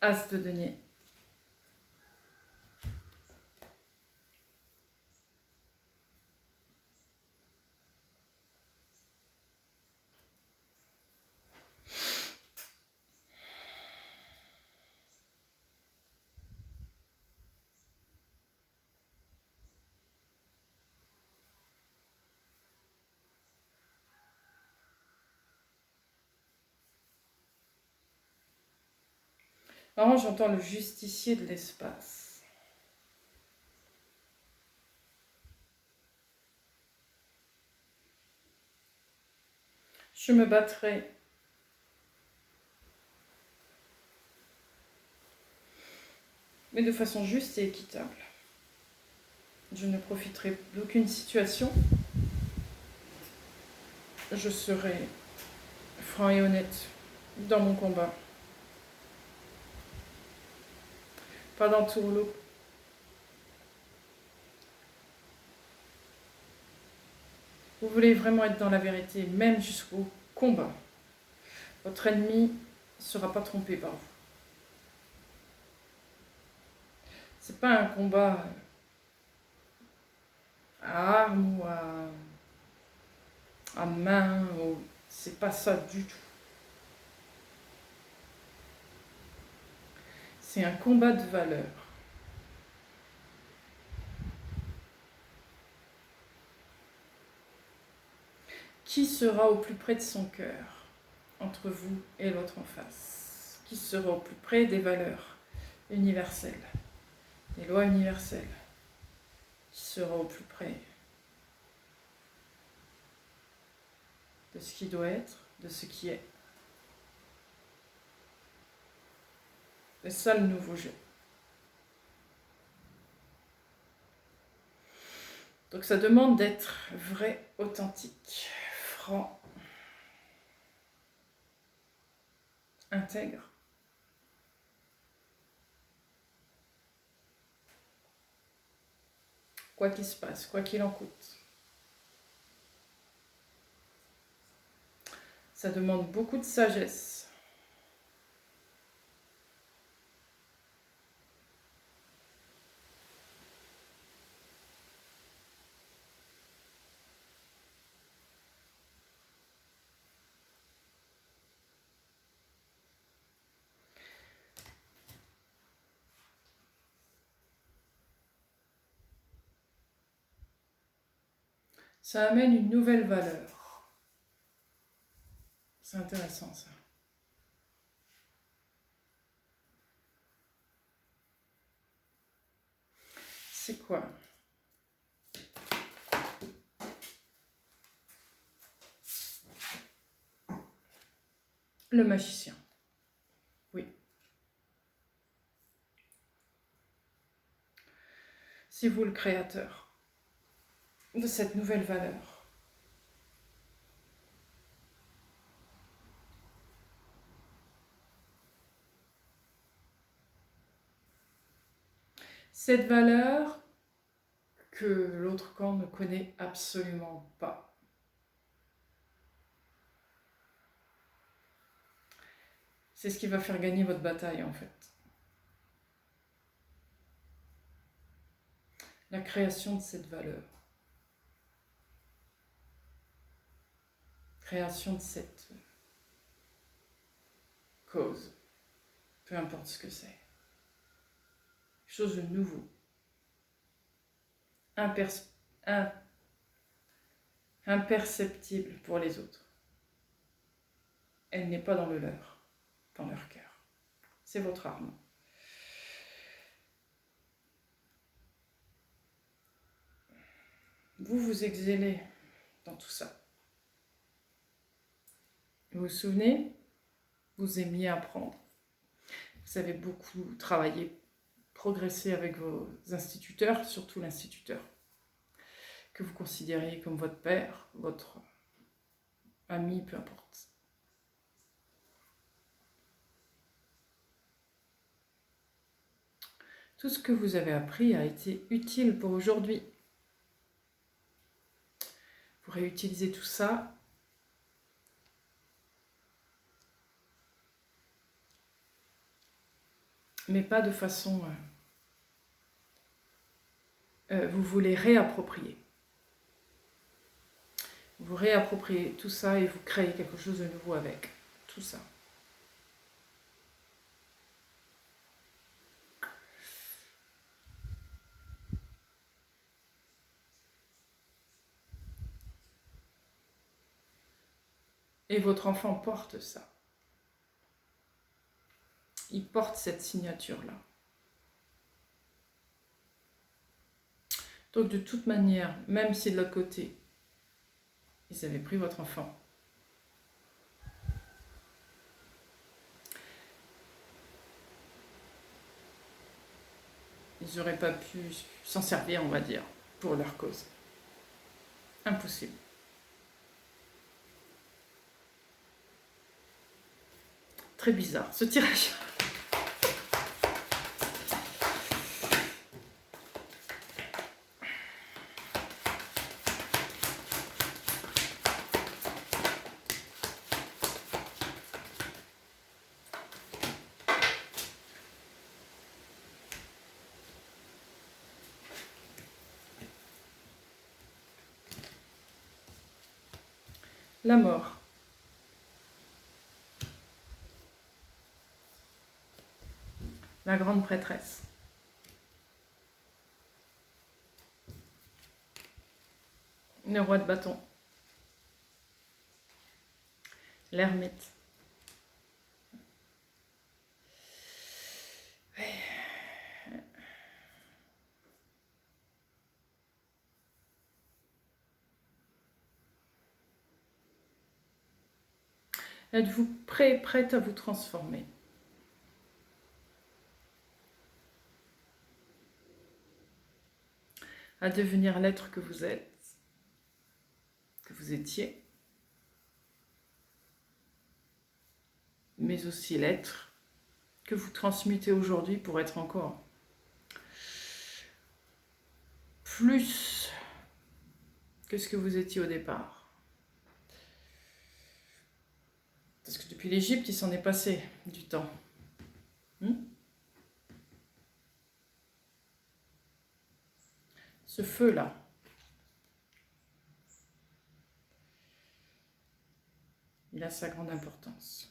As de denier. Alors, j'entends le justicier de l'espace. Je me battrai mais de façon juste et équitable. Je ne profiterai d'aucune situation. Je serai franc et honnête dans mon combat. Pas dans tout l'eau. Vous voulez vraiment être dans la vérité, même jusqu'au combat. Votre ennemi ne sera pas trompé par vous. C'est pas un combat à armes ou à main, c'est pas ça du tout. C'est un combat de valeurs. Qui sera au plus près de son cœur entre vous et l'autre en face? Qui sera au plus près des valeurs universelles, des lois universelles? Qui sera au plus près de ce qui doit être, de ce qui est? C'est ça le nouveau jeu. Donc ça demande d'être vrai, authentique, franc, intègre. Quoi qu'il se passe, quoi qu'il en coûte. Ça demande beaucoup de sagesse. Ça amène une nouvelle valeur. C'est intéressant ça. C'est quoi? Le magicien. Oui. C'est vous le créateur de cette nouvelle valeur. Cette valeur que l'autre camp ne connaît absolument pas. C'est ce qui va faire gagner votre bataille en fait. La création de cette valeur. Création de cette cause. Peu importe ce que c'est. Quelque chose de nouveau. Imperceptible pour les autres. Elle n'est pas dans le leur, dans leur cœur. C'est votre arme. Vous vous excellez dans tout ça. Vous vous souvenez, vous aimiez apprendre. Vous avez beaucoup travaillé, progressé avec vos instituteurs, surtout l'instituteur, que vous considériez comme votre père, votre ami, peu importe. Tout ce que vous avez appris a été utile pour aujourd'hui. Vous réutilisez tout ça mais pas de façon... vous voulez réapproprier. Vous réappropriez tout ça et vous créez quelque chose de nouveau avec tout ça. Et votre enfant porte ça. Il porte cette signature-là. Donc de toute manière, même si de l'autre côté, ils avaient pris votre enfant, ils n'auraient pas pu s'en servir, on va dire, pour leur cause. Impossible. Très bizarre, ce tirage. La mort. La grande prêtresse. Le roi de bâton. L'ermite. Êtes-vous prête à vous transformer? À devenir l'être que vous êtes, que vous étiez, mais aussi l'être que vous transmutez aujourd'hui pour être encore plus que ce que vous étiez au départ. Parce que depuis l'Égypte, il s'en est passé du temps. Ce feu-là, il a sa grande importance.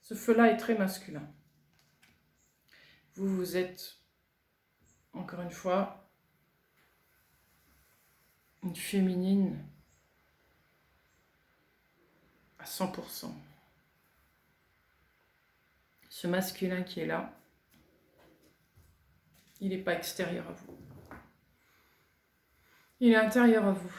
Ce feu-là est très masculin. Vous êtes, encore une fois, une féminine à 100%. Ce masculin qui est là, il n'est pas extérieur à vous. Il est intérieur à vous.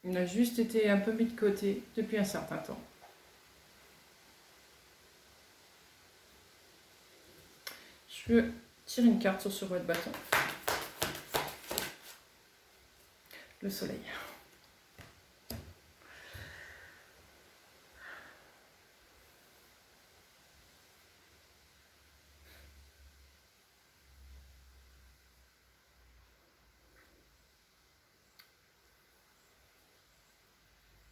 Il a juste été un peu mis de côté depuis un certain temps. Je tire une carte sur ce roi de bâton. Le soleil.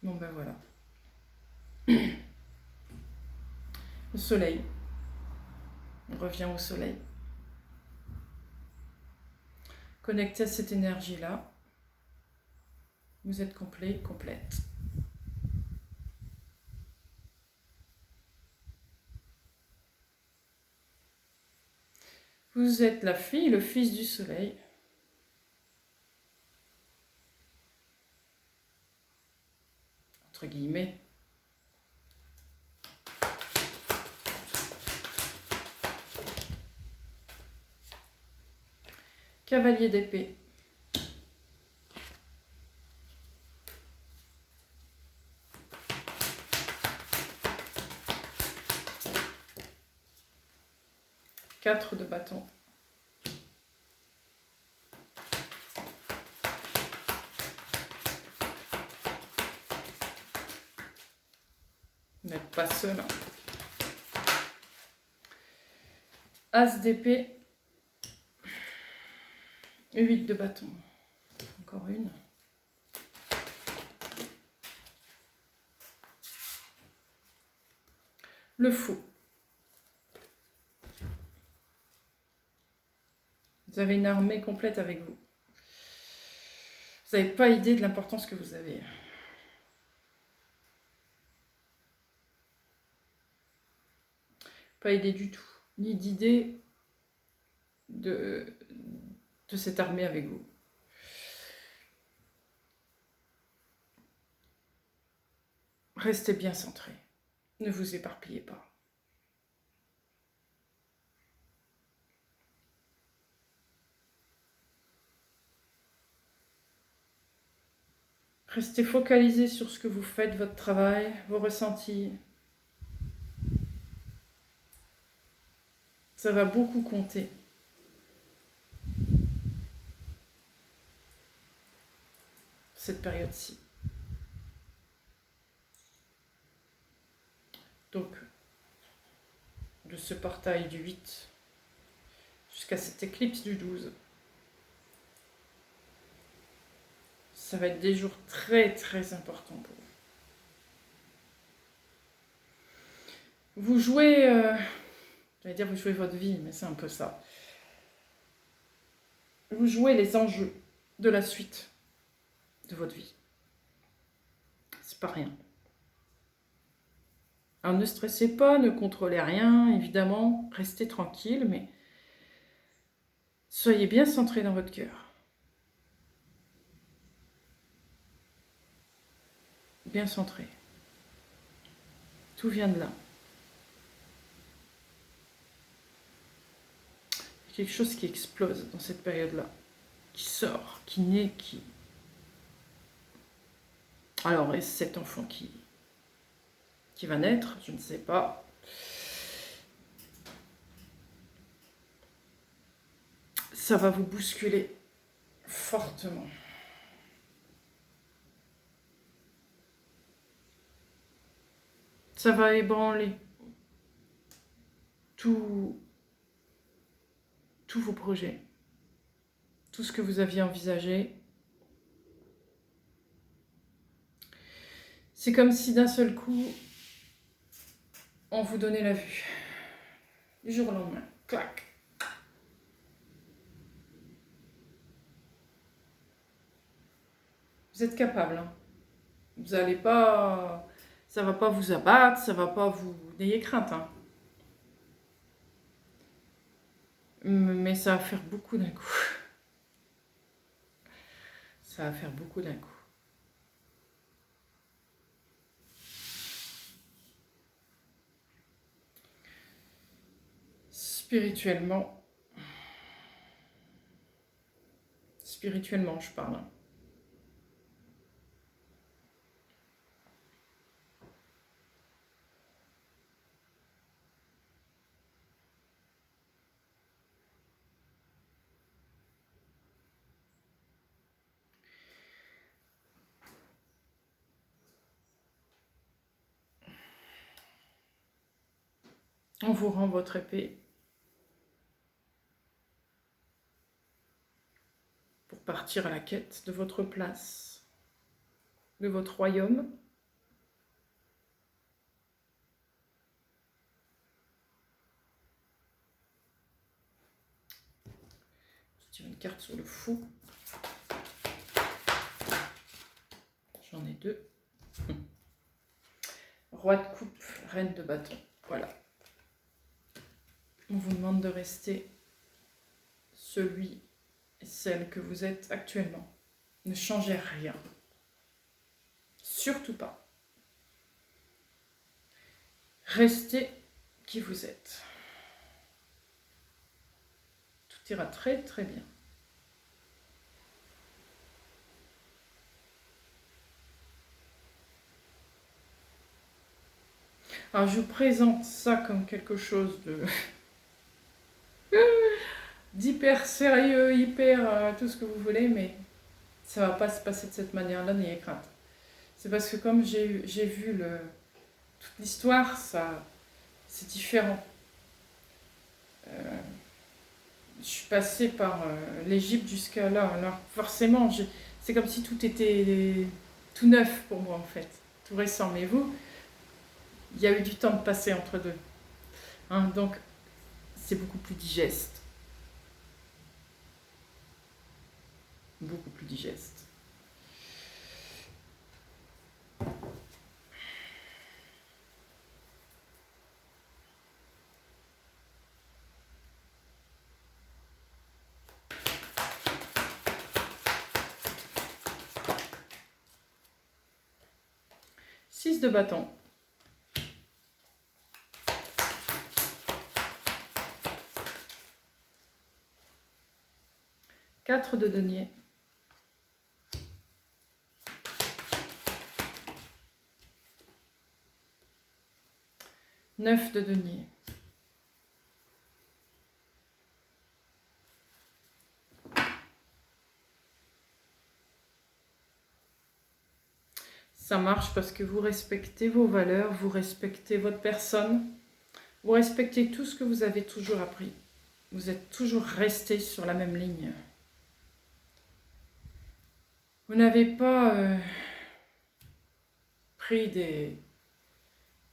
Bon ben voilà. Le soleil. On revient au soleil. Connecté à cette énergie-là. Vous êtes complet, complète. Vous êtes la fille, le fils du soleil. Entre guillemets. Cavalier d'épée. Quatre de bâton. Vous n'êtes pas seul. As d'épée. 8 de bâton. Encore une. Le fou. Vous avez une armée complète avec vous. Vous n'avez pas idée de l'importance que vous avez. Pas idée du tout. Ni d'idée de cette armée avec vous. Restez bien centré. Ne vous éparpillez pas. Restez focalisé sur ce que vous faites, votre travail, vos ressentis. Ça va beaucoup compter. Cette période-ci. Donc, de ce portail du 8 jusqu'à cette éclipse du 12. Ça va être des jours très très importants pour vous. Vous jouez, j'allais dire vous jouez votre vie, mais c'est un peu ça. Vous jouez les enjeux de la suite de votre vie. C'est pas rien. Alors ne stressez pas, ne contrôlez rien, évidemment, restez tranquille, mais soyez bien centré dans votre cœur. Bien centré. Tout vient de là. Il y a quelque chose qui explose dans cette période-là, qui sort, qui naît, qui... Alors, est-ce cet enfant qui va naître? Je ne sais pas. Ça va vous bousculer fortement. Ça va ébranler tous vos projets, tout ce que vous aviez envisagé. C'est comme si d'un seul coup, on vous donnait la vue. Du jour au lendemain, clac. Vous êtes capable. Hein. Vous n'allez pas... Ça ne va pas vous abattre, ça ne va pas vous... N'ayez crainte. Hein. Mais ça va faire beaucoup d'un coup. Ça va faire beaucoup d'un coup. Spirituellement, je parle. On vous rend votre épée pour partir à la quête de votre place, de votre royaume. Je tire une carte sur le fou. J'en ai deux. Roi de coupe, reine de bâton. Voilà. On vous demande de rester celui et celle que vous êtes actuellement. Ne changez rien. Surtout pas. Restez qui vous êtes. Tout ira très très bien. Alors je vous présente ça comme quelque chose de d'hyper sérieux, hyper tout ce que vous voulez, mais ça va pas se passer de cette manière-là, n'ayez crainte. C'est parce que comme j'ai vu toute l'histoire, ça c'est différent. Je suis passée par l'Égypte jusqu'à là. Alors forcément, c'est comme si tout était tout neuf pour moi en fait, tout récent. Mais vous, il y a eu du temps de passer entre deux. Hein, donc c'est beaucoup plus digeste. Beaucoup plus digeste. Six de bâton. Quatre de denier. Neuf de denier. Ça marche parce que vous respectez vos valeurs, vous respectez votre personne, vous respectez tout ce que vous avez toujours appris. Vous êtes toujours resté sur la même ligne. Vous n'avez pas pris des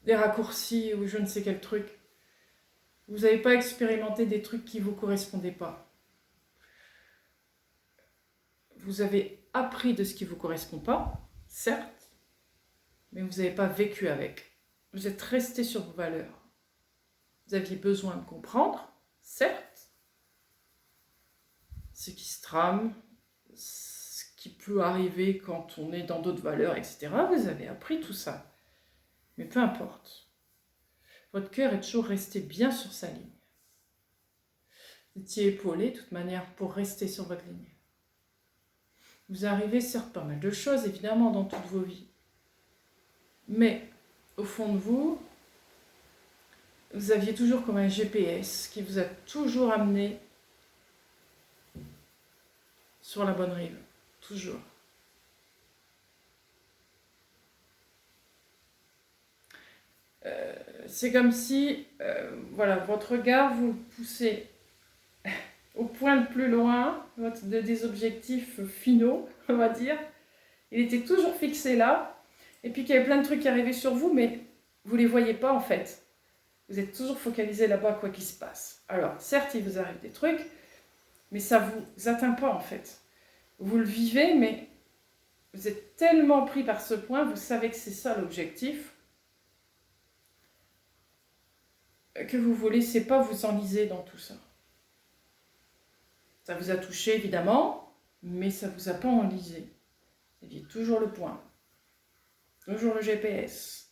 raccourcis ou je ne sais quel truc. Vous n'avez pas expérimenté des trucs qui ne vous correspondaient pas. Vous avez appris de ce qui ne vous correspond pas, certes, mais vous n'avez pas vécu avec. Vous êtes resté sur vos valeurs. Vous aviez besoin de comprendre, certes, ce qui se trame, ce qui peut arriver quand on est dans d'autres valeurs, etc. Vous avez appris tout ça. Mais peu importe. Votre cœur est toujours resté bien sur sa ligne. Vous étiez épaulé, de toute manière, pour rester sur votre ligne. Vous arrivez, certes, pas mal de choses, évidemment, dans toutes vos vies. Mais, au fond de vous, vous aviez toujours comme un GPS qui vous a toujours amené sur la bonne rive. Toujours. C'est comme si, voilà, votre regard, vous le poussez au point le plus loin des objectifs finaux, on va dire. Il était toujours fixé là, et puis qu'il y avait plein de trucs qui arrivaient sur vous, mais vous ne les voyez pas en fait. Vous êtes toujours focalisé là-bas, quoi qu'il se passe. Alors, certes, il vous arrive des trucs, mais ça ne vous atteint pas en fait. Vous le vivez, mais vous êtes tellement pris par ce point, vous savez que c'est ça l'objectif, que vous ne vous laissez pas vous enliser dans tout ça. Ça vous a touché évidemment, mais ça ne vous a pas enlisé. Vous aviez toujours le point, toujours le GPS.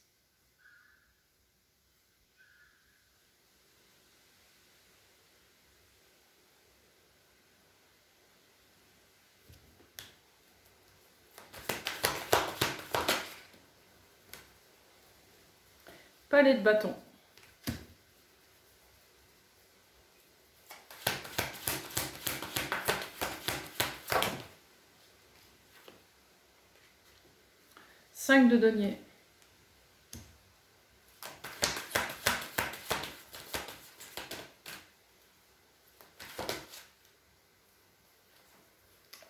Palais de bâton. Cinq de denier.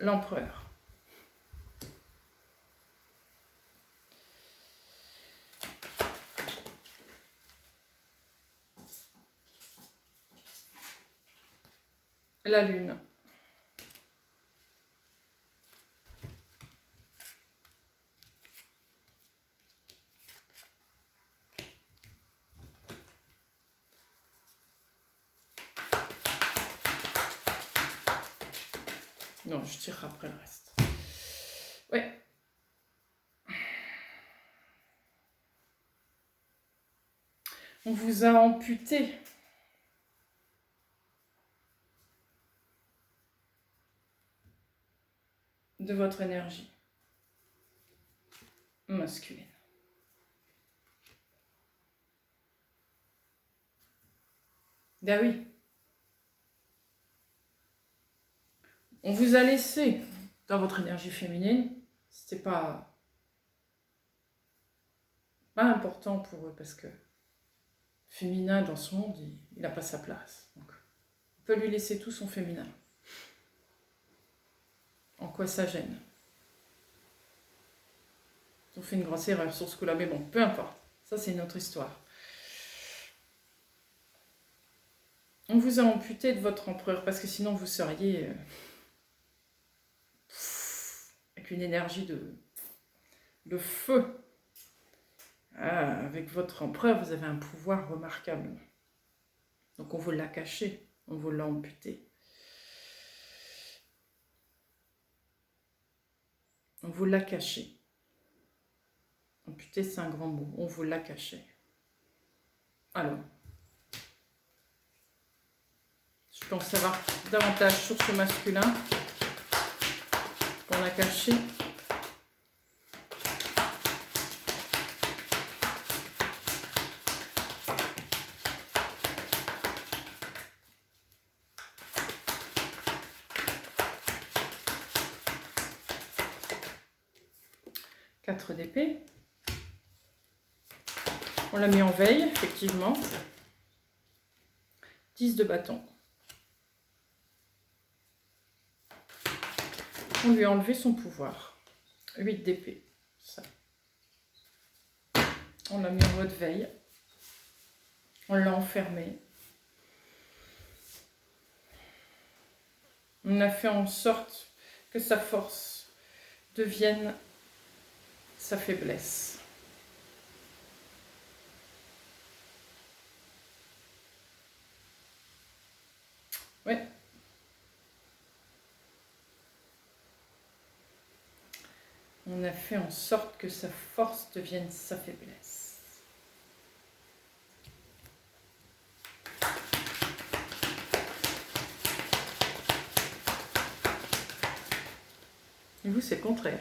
l'empereur. La lune. Non, je tirerai après le reste. Ouais. On vous a amputé. De votre énergie masculine. Ben oui. On vous a laissé dans votre énergie féminine. C'était pas important pour eux parce que féminin dans ce monde, il n'a pas sa place. Donc, on peut lui laisser tout son féminin. En quoi ça gêne? Ils ont fait une grosse erreur sur ce coup-là, mais bon, peu importe. Ça, c'est une autre histoire. On vous a amputé de votre empereur parce que sinon vous seriez avec une énergie de feu. Ah, avec votre empereur, vous avez un pouvoir remarquable. Donc on vous l'a caché, on vous l'a amputé. On vous l'a caché. Amputé, c'est un grand mot. On vous l'a caché. Alors, je peux en savoir davantage sur ce masculin qu'on a caché. Quatre d'épée. On l'a mis en veille, effectivement. 10 de bâton. On lui a enlevé son pouvoir. 8 d'épée. Ça. On l'a mis en mode veille. On l'a enfermé. On a fait en sorte que sa force devienne sa faiblesse. Oui. On a fait en sorte que sa force devienne sa faiblesse. Et vous, c'est le contraire.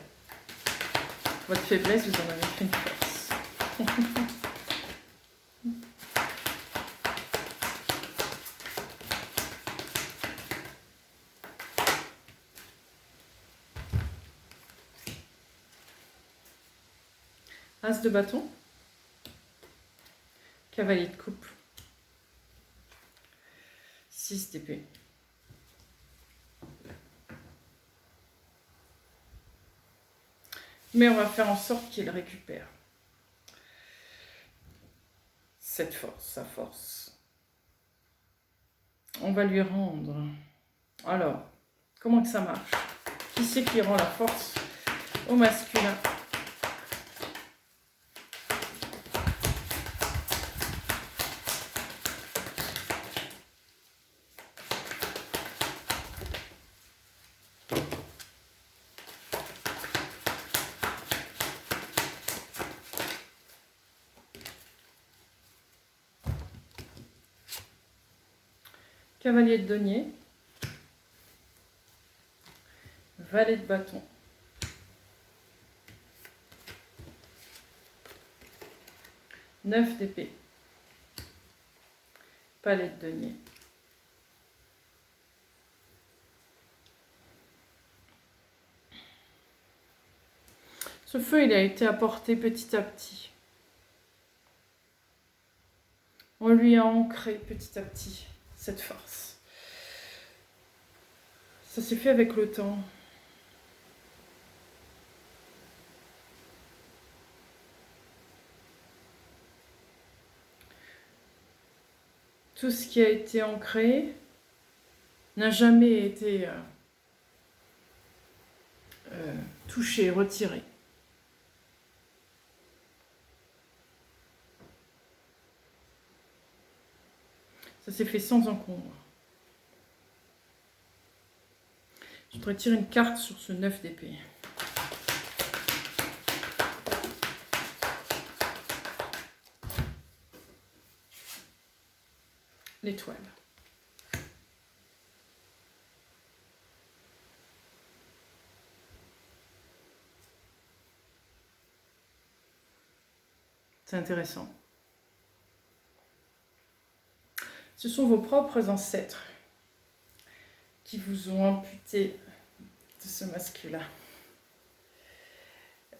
Votre faiblesse, vous en avez fait une force. As de bâton. Cavalier de coupe. 6 d'épée. Mais on va faire en sorte qu'il récupère cette force, sa force. On va lui rendre. Alors, comment que ça marche? Qui c'est qui rend la force au masculin? Cavalier de denier, valet de bâton, neuf d'épée, palais de denier. Ce feu, il a été apporté petit à petit. On lui a ancré petit à petit cette force. Ça s'est fait avec le temps. tout ce qui a été ancré n'a jamais été touché, retiré. Ça s'est fait sans encombre. Je voudrais tirer une carte sur ce 9 d'épée. L'étoile. C'est intéressant. Ce sont vos propres ancêtres qui vous ont amputé de ce masculin.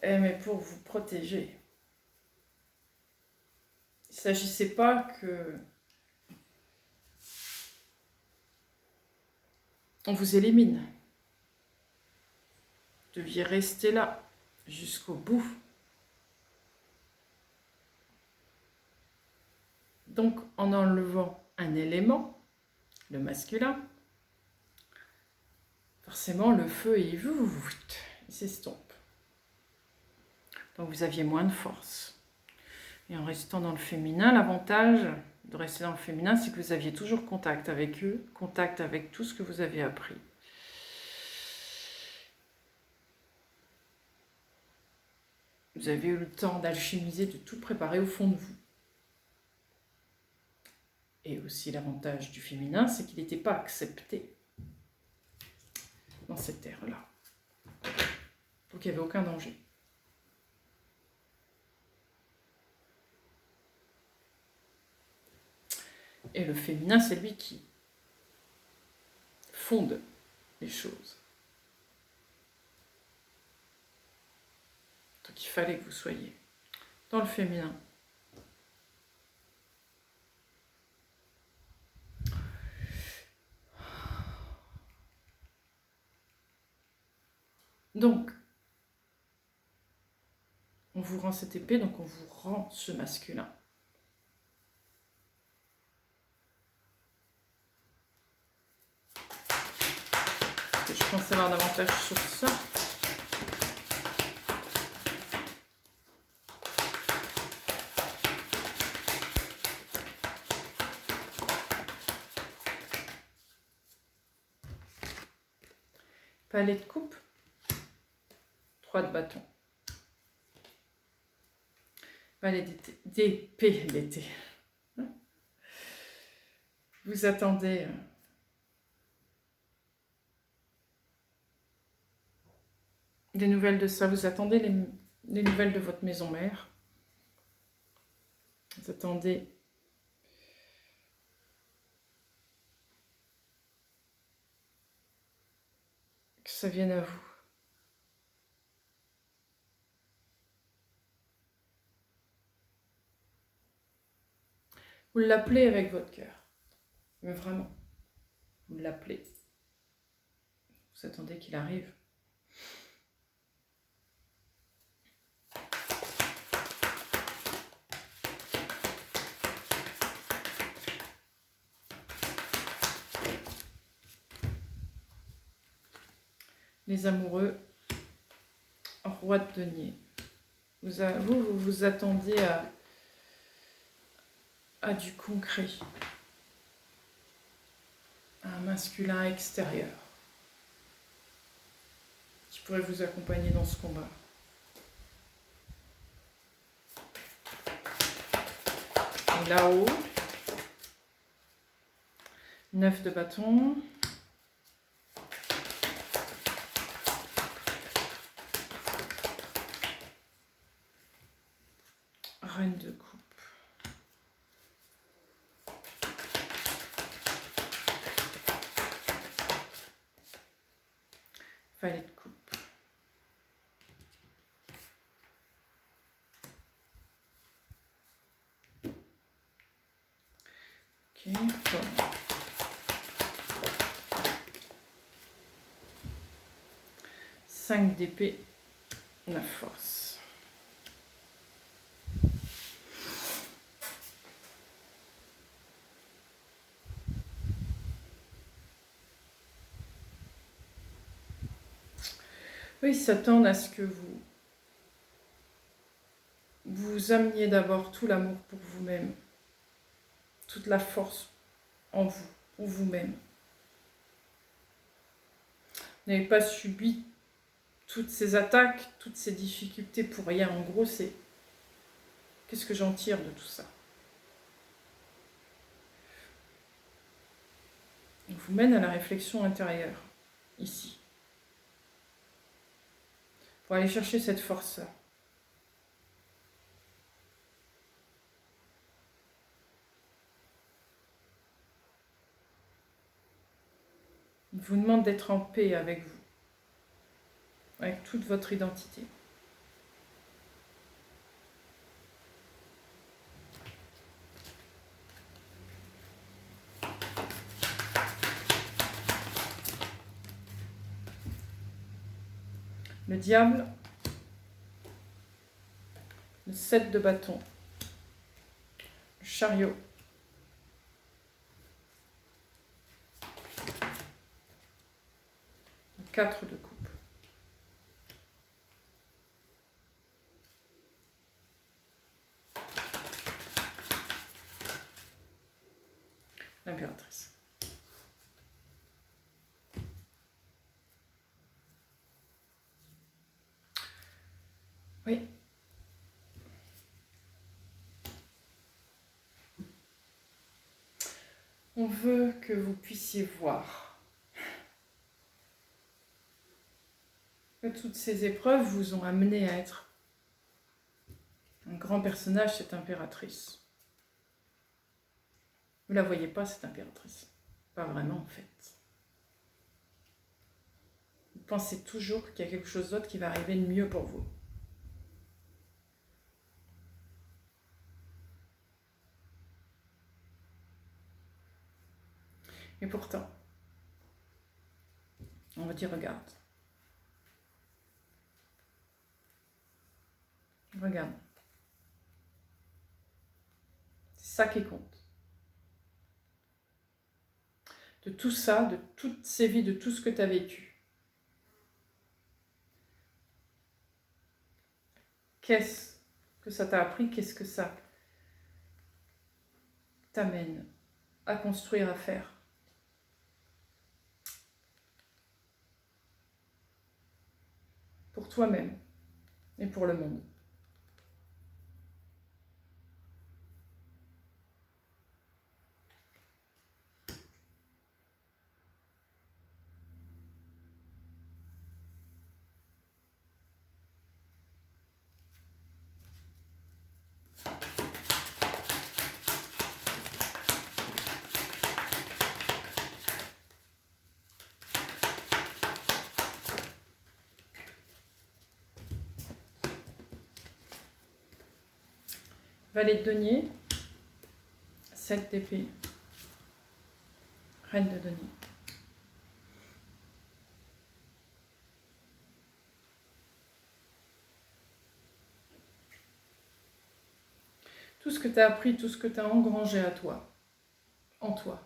Mais pour vous protéger. Il ne s'agissait pas que on vous élimine. Vous deviez rester là jusqu'au bout. Donc, en enlevant un élément, le masculin, forcément, le feu, il s'estompe. Donc, vous aviez moins de force. Et en restant dans le féminin, l'avantage de rester dans le féminin, c'est que vous aviez toujours contact avec eux, contact avec tout ce que vous avez appris. Vous avez eu le temps d'alchimiser, de tout préparer au fond de vous. Et aussi l'avantage du féminin, c'est qu'il n'était pas accepté dans cette ère-là. Donc il n'y avait aucun danger. Et le féminin, c'est lui qui fonde les choses. Donc il fallait que vous soyez dans le féminin. Donc, on vous rend cette épée, donc on vous rend ce masculin. Je pense avoir davantage sur ça. Palais de coupe, 3 de bâton. Palais d'épée d'été. Vous attendez des nouvelles de ça, vous attendez les nouvelles de votre maison mère. Vous attendez que ça vienne à vous. Vous l'appelez avec votre cœur. Mais vraiment, vous l'appelez. Vous attendez qu'il arrive. Les amoureux, roi de denier. Vous attendiez à du concret, à un masculin extérieur qui pourrait vous accompagner dans ce combat. Et là-haut, 9 de bâton. Reine de coupe. Valet de coupe. Ok, bon. 5 d'épée, la force. Eux, ils s'attendent à ce que vous ameniez d'abord tout l'amour pour vous-même, toute la force en vous, pour vous-même. Vous n'avez pas subi toutes ces attaques, toutes ces difficultés pour rien. En gros, c'est qu'est-ce que j'en tire de tout ça? On vous mène à la réflexion intérieure, ici, pour aller chercher cette force-là. Il vous demande d'être en paix avec vous, avec toute votre identité. Le diable, le 7 de bâton, le chariot, le 4 de coupe. L'impératrice. Oui. On veut que vous puissiez voir que toutes ces épreuves vous ont amené à être un grand personnage, cette impératrice. Vous ne la voyez pas, cette impératrice. Pas vraiment, en fait. Vous pensez toujours qu'il y a quelque chose d'autre qui va arriver de mieux pour vous. Et pourtant, on va dire, regarde. Regarde. C'est ça qui compte. De tout ça, de toutes ces vies, de tout ce que tu as vécu. Qu'est-ce que ça t'a appris? Qu'est-ce que ça t'amène à construire, à faire? Pour toi-même et pour le monde. Valet de denier, 7 d'épée, reine de denier. Tout ce que tu as appris, tout ce que tu as engrangé à toi, en toi,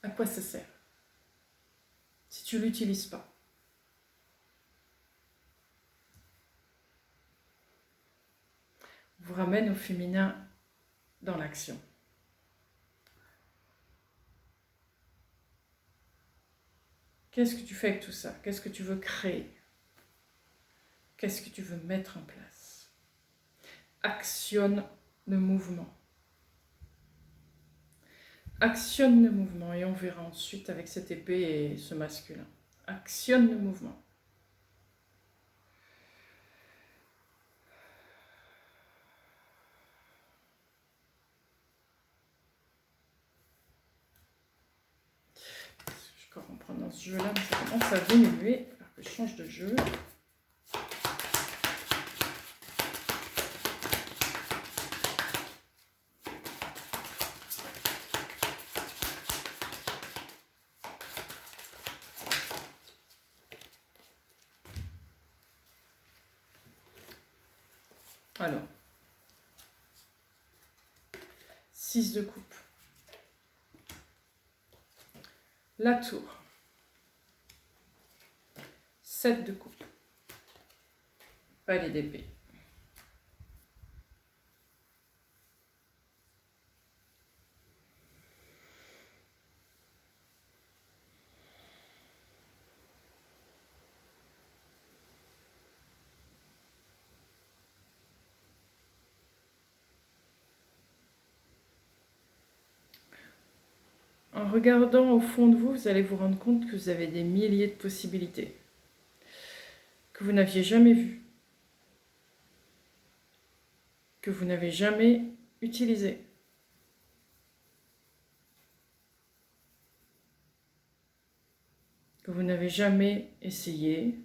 à quoi ça sert si tu ne l'utilises pas? Vous ramène au féminin dans l'action. Qu'est-ce que tu fais avec tout ça? Qu'est-ce que tu veux créer? Qu'est-ce que tu veux mettre en place? Actionne le mouvement. Actionne le mouvement et on verra ensuite avec cette épée et ce masculin. Actionne le mouvement. Je comprends dans ce jeu-là, mais ça commence à diminuer. Alors que je change de jeu. Alors, 6 de coupe. La tour. 7 de coupe. Palais d'épée. En regardant au fond de vous, vous allez vous rendre compte que vous avez des milliers de possibilités que vous n'aviez jamais vues, que vous n'avez jamais utilisées. Que vous n'avez jamais essayé,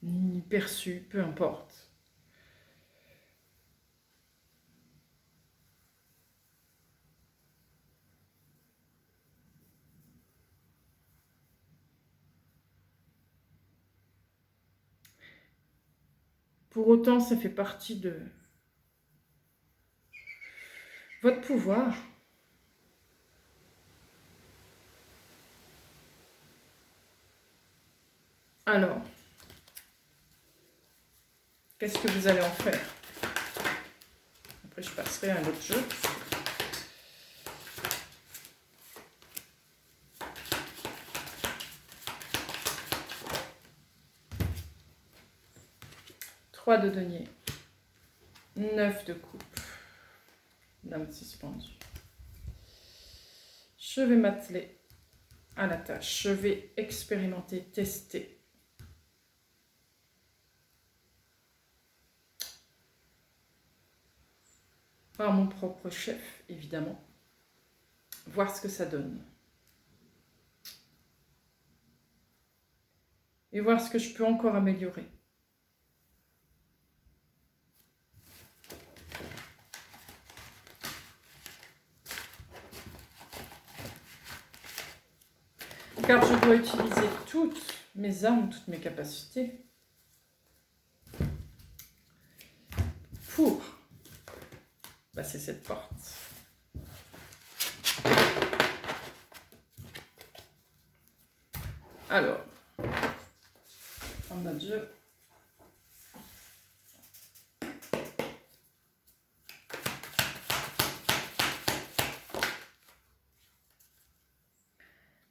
ni perçu, peu importe. Pour autant, ça fait partie de votre pouvoir. Alors, qu'est-ce que vous allez en faire? Après, je passerai à un autre jeu. Trois de denier. 9 de coupe. Dame suspendue. Je vais m'atteler à la tâche. Je vais expérimenter, tester. Par mon propre chef, évidemment. Voir ce que ça donne. Et voir ce que je peux encore améliorer. Car je dois utiliser toutes mes armes, toutes mes capacités pour passer cette porte. Alors, en mode jeu.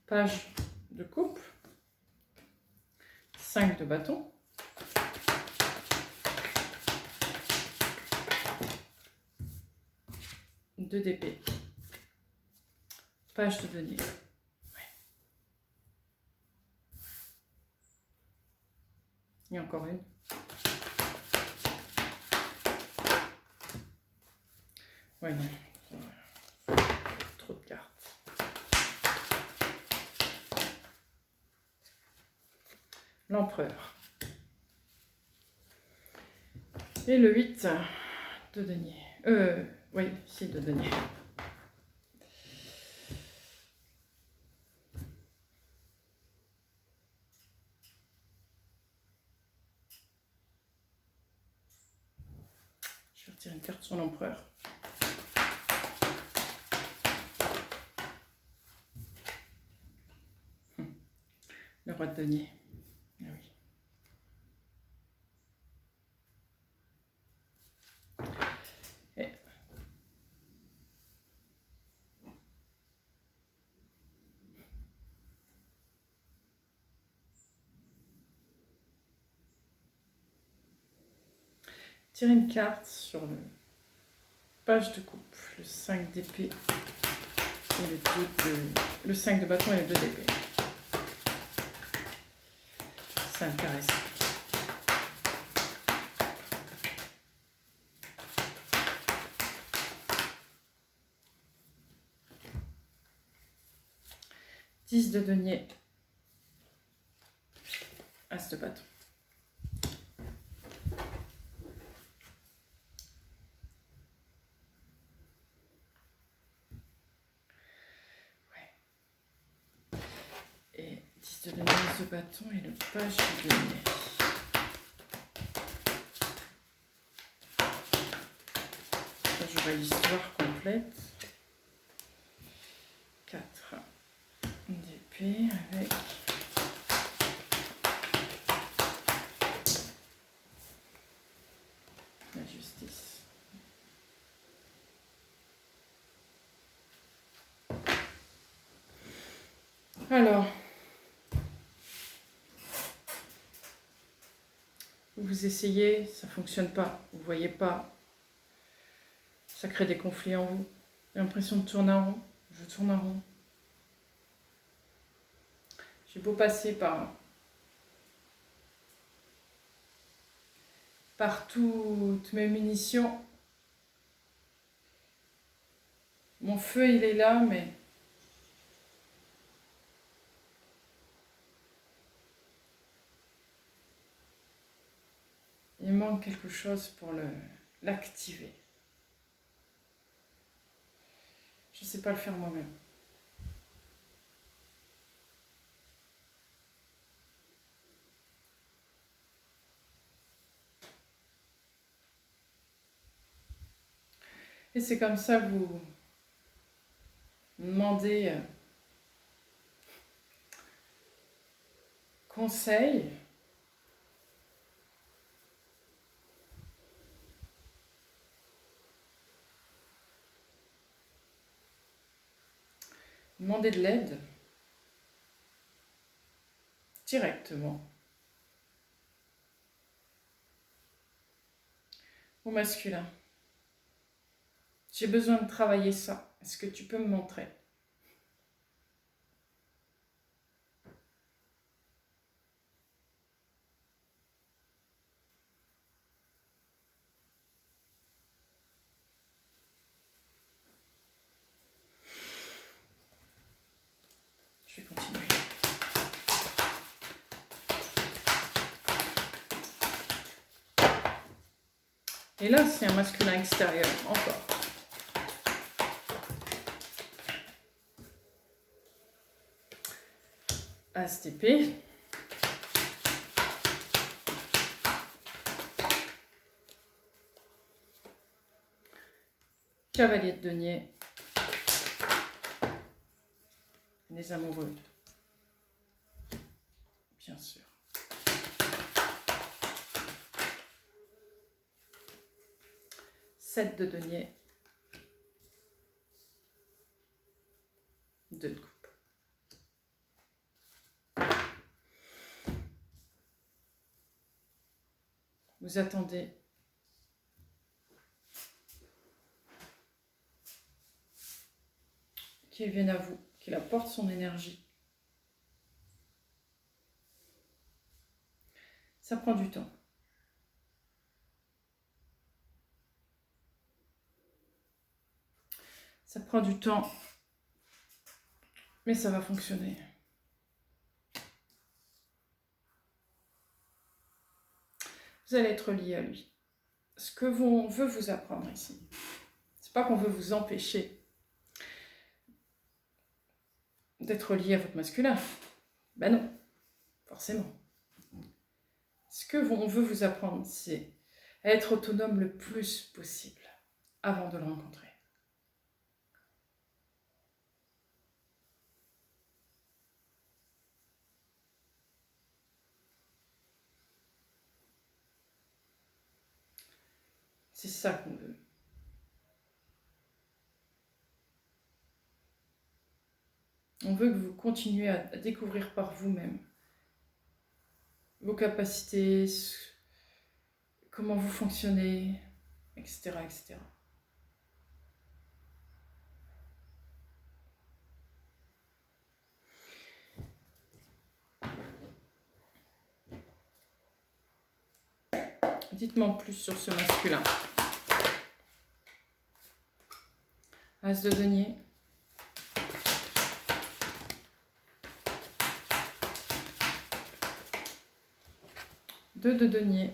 Page de coupe. 5 de bâton. Deux d'épée. Page de denier. Et encore une. Ouais, non. Trop de cartes. L'empereur. Et le 8 de denier. Oui, si, de denier. Je vais retirer une carte sur l'empereur. Le roi de denier. Ah oui. Et tirer une carte sur le page de coupe, le 5 d'épée et le 5 de bâton et le 2 d'épée. C'est intéressant. Dix de denier. As de bâton. Et 10 de denier, de bâton et le page de denier. Ça, j'aurai l'histoire complète. 4 d'épée avec Alors, vous essayez, ça ne fonctionne pas, vous ne voyez pas, ça crée des conflits en vous. J'ai l'impression de tourner en rond, je tourne en rond. J'ai beau passer par toutes mes munitions. Mon feu, il est là, mais il manque quelque chose pour l'activer. Je ne sais pas le faire moi-même. Et c'est comme ça que vous demandez conseil. Demandez de l'aide directement au masculin. J'ai besoin de travailler ça. Est-ce que tu peux me montrer ? Je vais continuer. Et là, c'est un masculin extérieur, encore. As d'épée. Cavalier de denier. Les amoureux. Bien sûr. Sept de denier. Deux de coupe. Vous attendez qu'il vienne à vous, qu'il apporte son énergie. Ça prend du temps. Ça prend du temps, mais ça va fonctionner. Vous allez être lié à lui. Ce que on veut vous apprendre ici, c'est pas qu'on veut vous empêcher d'être lié à votre masculin. Ben non, forcément. Ce que on veut vous apprendre, c'est à être autonome le plus possible avant de le rencontrer. C'est ça qu'on veut. On veut que vous continuiez à découvrir par vous-même vos capacités, comment vous fonctionnez, etc., etc. Dites-moi en plus sur ce masculin. As de denier. Deux de denier.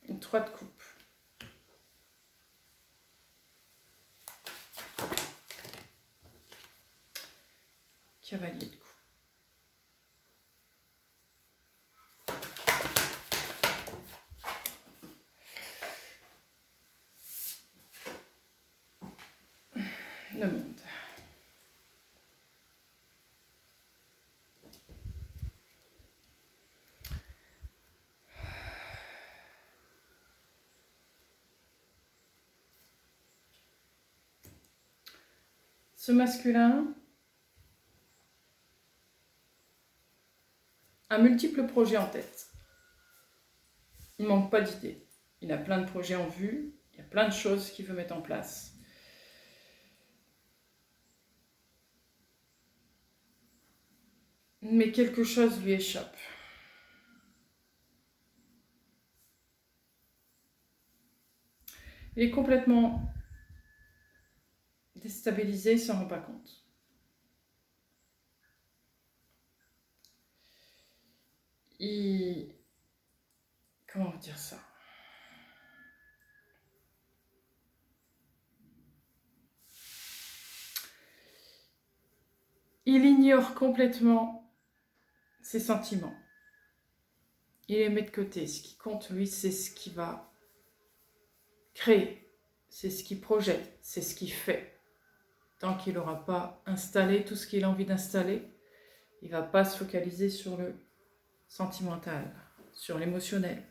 Et trois de coupe. Cavalier de coupe. Le monde. Ce masculin a multiples projets en tête. Il ne manque pas d'idées. Il a plein de projets en vue. Il y a plein de choses qu'il veut mettre en place. Mais quelque chose lui échappe. Il est complètement déstabilisé, il ne s'en rend pas compte. Comment dire ça? Il ignore complètement ses sentiments. Il les met de côté. Ce qui compte, lui, c'est ce qu'il va créer. C'est ce qu'il projette. C'est ce qu'il fait. Tant qu'il n'aura pas installé tout ce qu'il a envie d'installer, il ne va pas se focaliser sur le sentimental, sur l'émotionnel.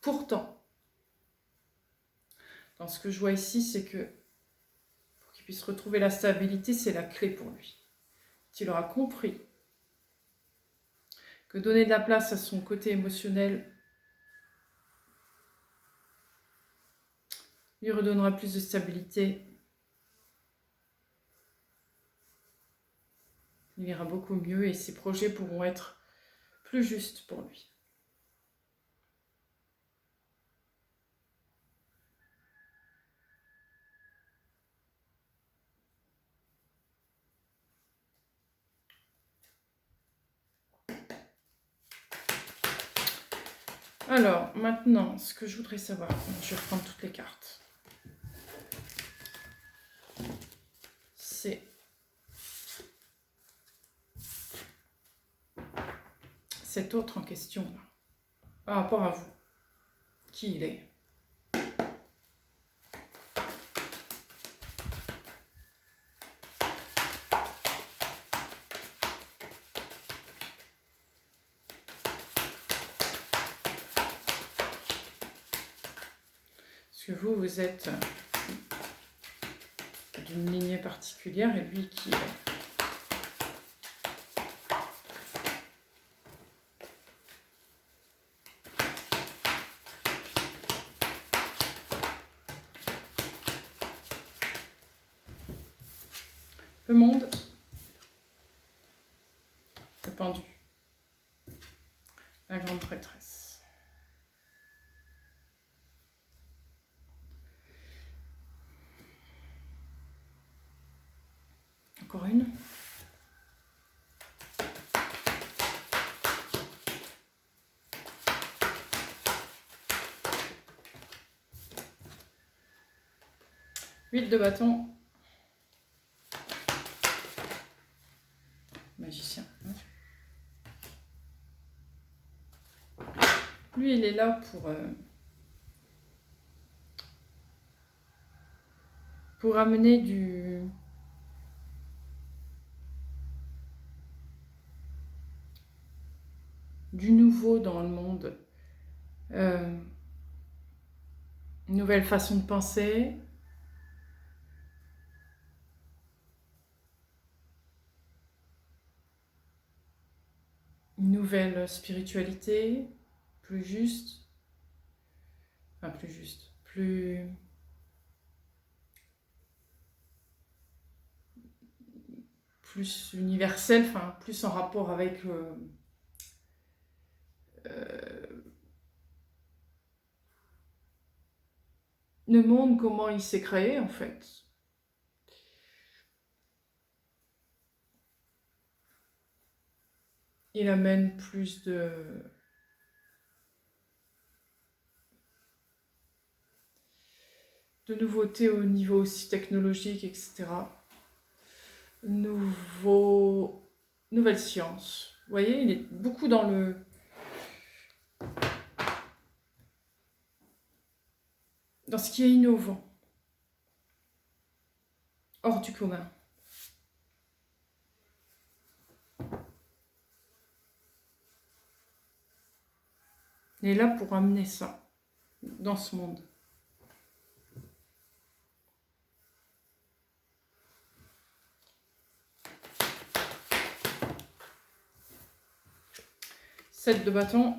Pourtant, dans ce que je vois ici, c'est que pour qu'il puisse retrouver la stabilité, c'est la clé pour lui. Il aura compris que donner de la place à son côté émotionnel lui redonnera plus de stabilité. Il ira beaucoup mieux et ses projets pourront être plus justes pour lui. Alors, maintenant, ce que je voudrais savoir, je vais prendre toutes les cartes, c'est cet autre en question, là, par rapport à vous, qui il est. Parce que vous êtes d'une lignée particulière et lui qui est. Le monde, le pendu, la grande prêtresse. Encore une. Huit de bâton. Magicien. Lui, il est là pour amener du nouveau dans le monde. Une nouvelle façon de penser. Une nouvelle spiritualité, plus juste. Enfin, plus juste. Plus universel, enfin, plus en rapport avec le monde, comment il s'est créé en fait. Il amène plus de nouveautés au niveau aussi technologique, etc. Nouvelle science. Vous voyez, il est beaucoup dans ce qui est innovant, hors du commun. Il est là pour amener ça dans ce monde. 7 de bâton.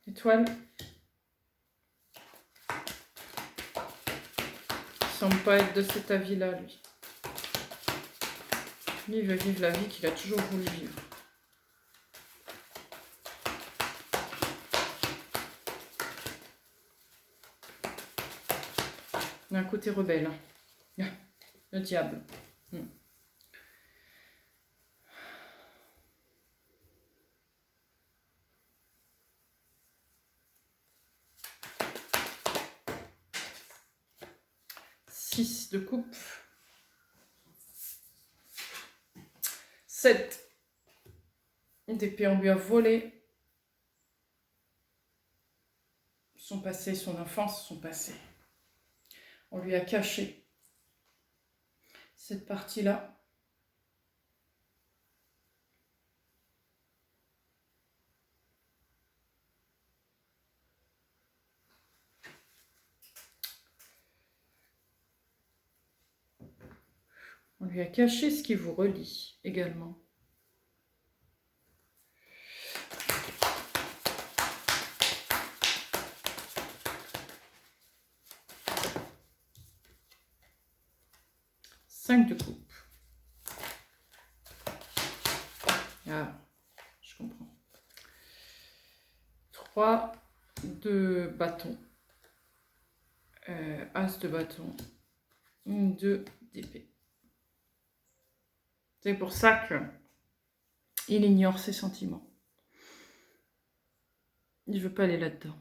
Étoile. Il semble pas être de cet avis-là, lui. Lui, il veut vivre la vie qu'il a toujours voulu vivre. Il a un côté rebelle. Le diable. 6 de coupe. 7 d'épée, on lui a volé son passé, son enfance, son passé. On lui a caché cette partie-là. On lui a caché ce qui vous relie également. Cinq de coupe. Ah, je comprends. 3 de bâton. As de bâton. 2 d'épée. C'est pour ça qu'il ignore ses sentiments. Il ne veut pas aller là-dedans.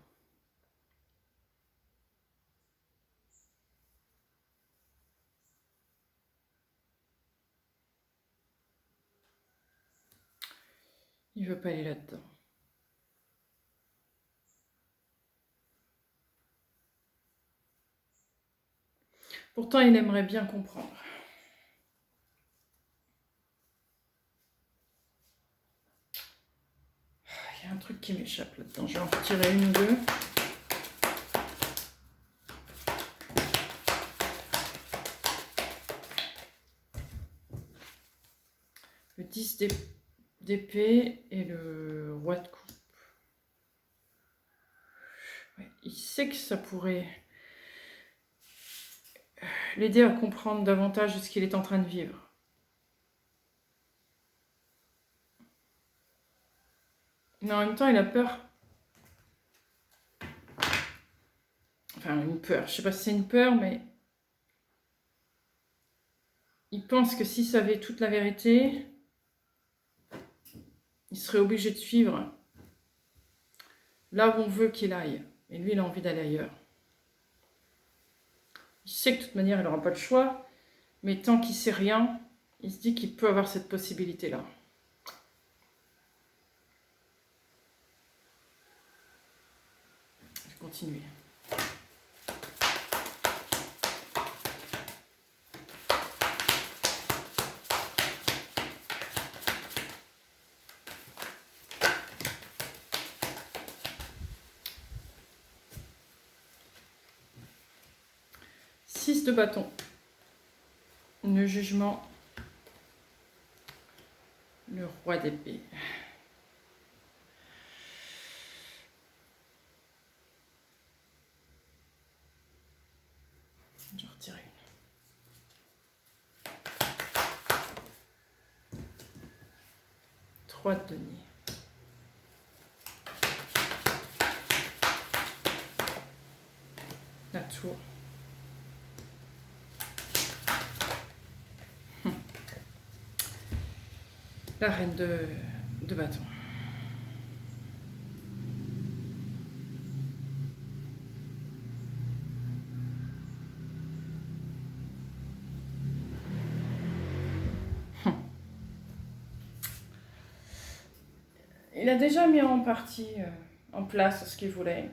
Il ne veut pas aller là-dedans. Pourtant, il aimerait bien comprendre. Il y a un truc qui m'échappe là-dedans. Je vais en retirer une ou deux. Le 10 d'épée et le roi de coupe. Ouais, il sait que ça pourrait l'aider à comprendre davantage ce qu'il est en train de vivre. Mais en même temps, il a peur. Enfin, une peur. Je ne sais pas si c'est une peur, mais il pense que s'il savait toute la vérité, il serait obligé de suivre là où on veut qu'il aille. Et lui, il a envie d'aller ailleurs. Il sait que de toute manière, il n'aura pas le choix, mais tant qu'il ne sait rien, il se dit qu'il peut avoir cette possibilité-là. Je vais continuer. De bâton, le jugement, le roi d'épée. Je retire une. 3 de denier. La tour. La reine de bâton. Il a déjà mis en partie en place ce qu'il voulait.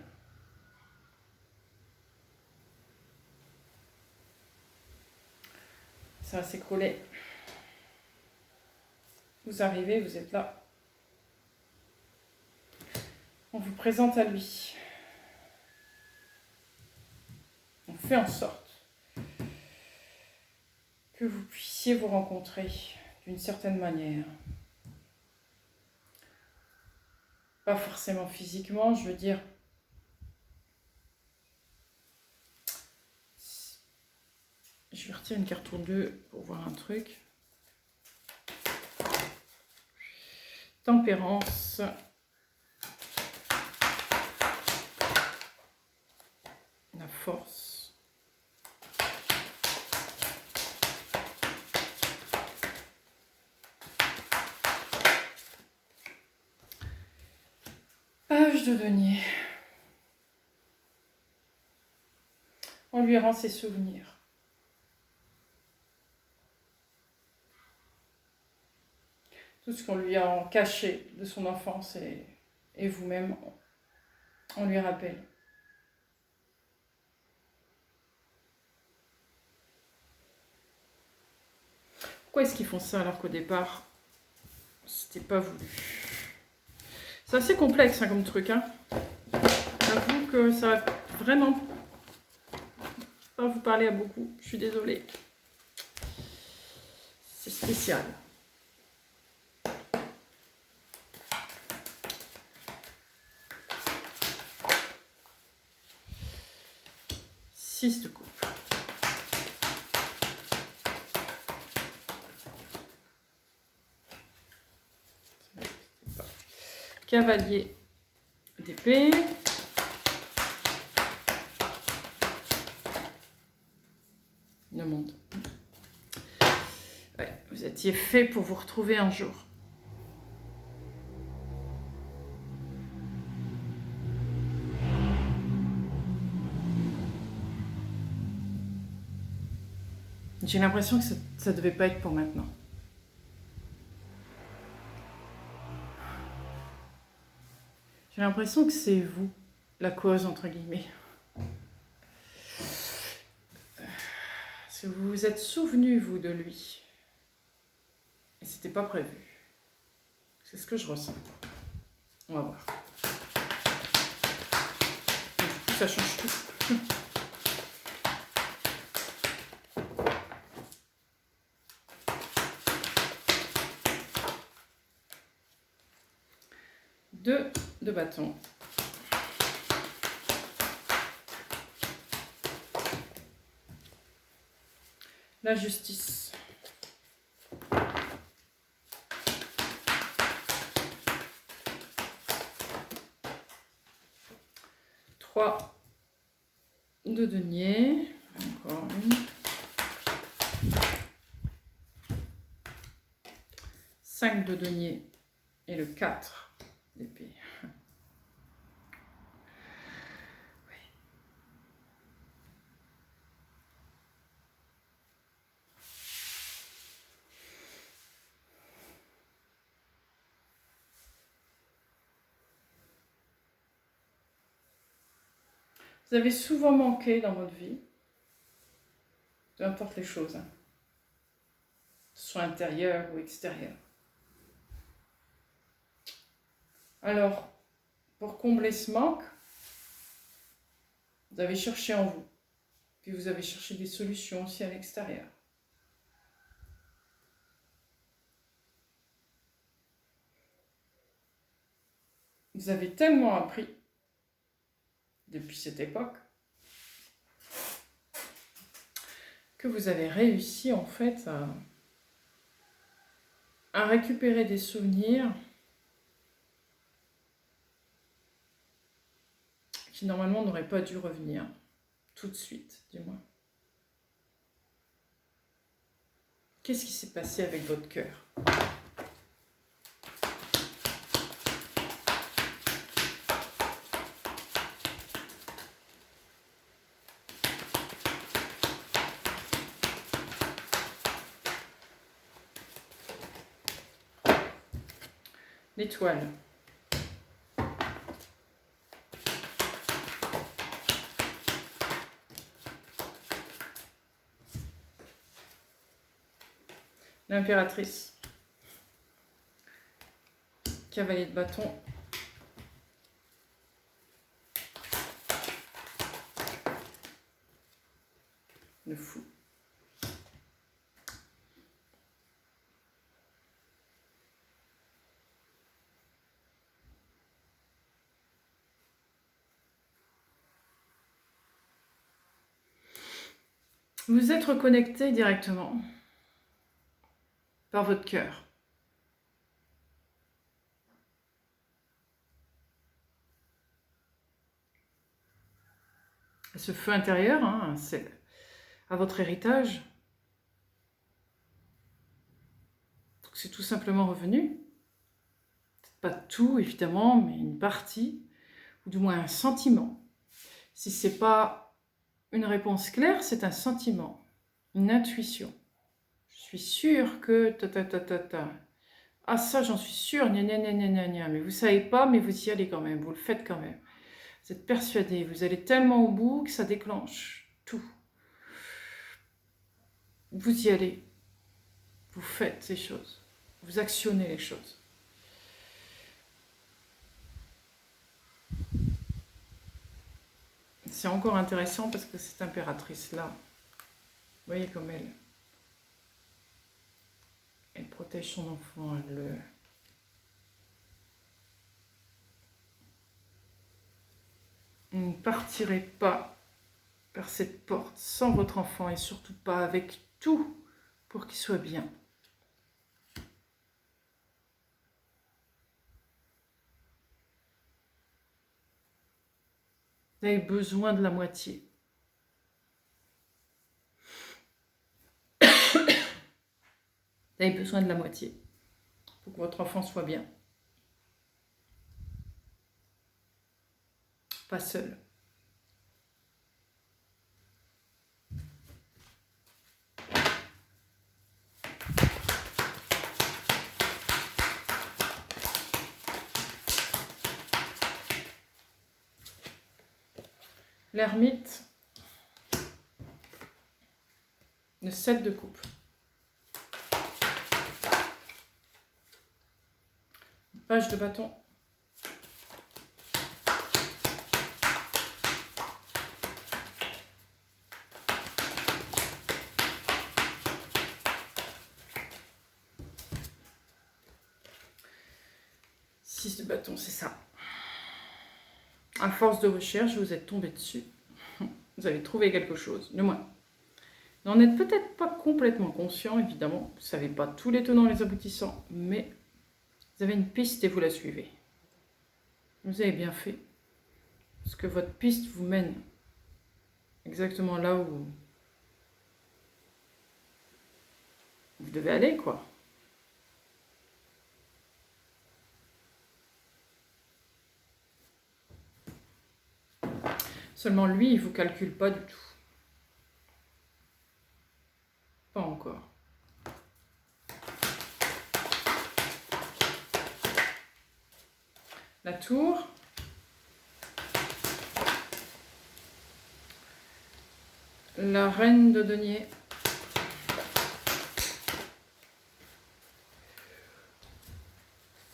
Ça va s'écrouler. Vous arrivez, vous êtes là. On vous présente à lui. On fait en sorte que vous puissiez vous rencontrer d'une certaine manière. Pas forcément physiquement, je veux dire. Je vais retirer une carte ou deux pour voir un truc. Tempérance. La force. Page de denier. On lui rend ses souvenirs. Tout ce qu'on lui a caché de son enfance et vous-même, on lui rappelle. Pourquoi est-ce qu'ils font ça alors qu'au départ, c'était pas voulu? C'est assez complexe hein, comme truc. Hein. J'avoue que ça va vraiment pas vous parler à beaucoup. Je suis désolée. C'est spécial. Six de coupe. Cavalier d'épée. Le monde. Ouais, vous étiez fait pour vous retrouver un jour. J'ai l'impression que ça ne devait pas être pour maintenant. J'ai l'impression que c'est vous, la cause, entre guillemets. Parce que vous vous êtes souvenu, vous, de lui. Et c'était pas prévu. C'est ce que je ressens. On va voir. Ça change tout. Deux de bâton. La justice. Trois de denier. Encore une. 5 de denier et le 4 d'épée. Oui. Vous avez souvent manqué dans votre vie, peu importe les choses, hein, soit intérieures ou extérieures. Alors, pour combler ce manque, vous avez cherché en vous, puis vous avez cherché des solutions aussi à l'extérieur. Vous avez tellement appris depuis cette époque que vous avez réussi en fait à récupérer des souvenirs qui normalement n'auraient pas dû revenir tout de suite, du moins. Qu'est-ce qui s'est passé avec votre cœur ? L'étoile. L'impératrice. Cavalier de bâton. Le fou. Vous êtes reconnecté directement par votre cœur. Ce feu intérieur, hein, c'est à votre héritage. C'est tout simplement revenu. Pas tout, évidemment, mais une partie, ou du moins un sentiment. Si ce n'est pas une réponse claire, c'est un sentiment, une intuition. Je suis sûre que... Ah ça, j'en suis sûre, mais vous ne savez pas, mais vous y allez quand même, vous le faites quand même. Vous êtes persuadé, vous allez tellement au bout que ça déclenche tout. Vous y allez, vous faites ces choses, vous actionnez les choses. C'est encore intéressant parce que cette impératrice-là, vous voyez comme elle protège son enfant, Vous ne partirez pas par cette porte sans votre enfant et surtout pas avec tout pour qu'il soit bien. Vous avez besoin de la moitié. Vous avez besoin de la moitié pour que votre enfant soit bien. Pas seul. L'ermite, le 7 de coupe. Page de bâton. Six de bâton, c'est ça. À force de recherche, vous êtes tombé dessus. Vous avez trouvé quelque chose, du moins. Vous n'en êtes peut-être pas complètement conscient, évidemment. Vous ne savez pas tous les tenants et les aboutissants, mais vous avez une piste et vous la suivez. Vous avez bien fait. Parce que votre piste vous mène exactement là où vous devez aller, quoi. Seulement lui, il ne vous calcule pas du tout. Pas encore. La tour. La reine de denier.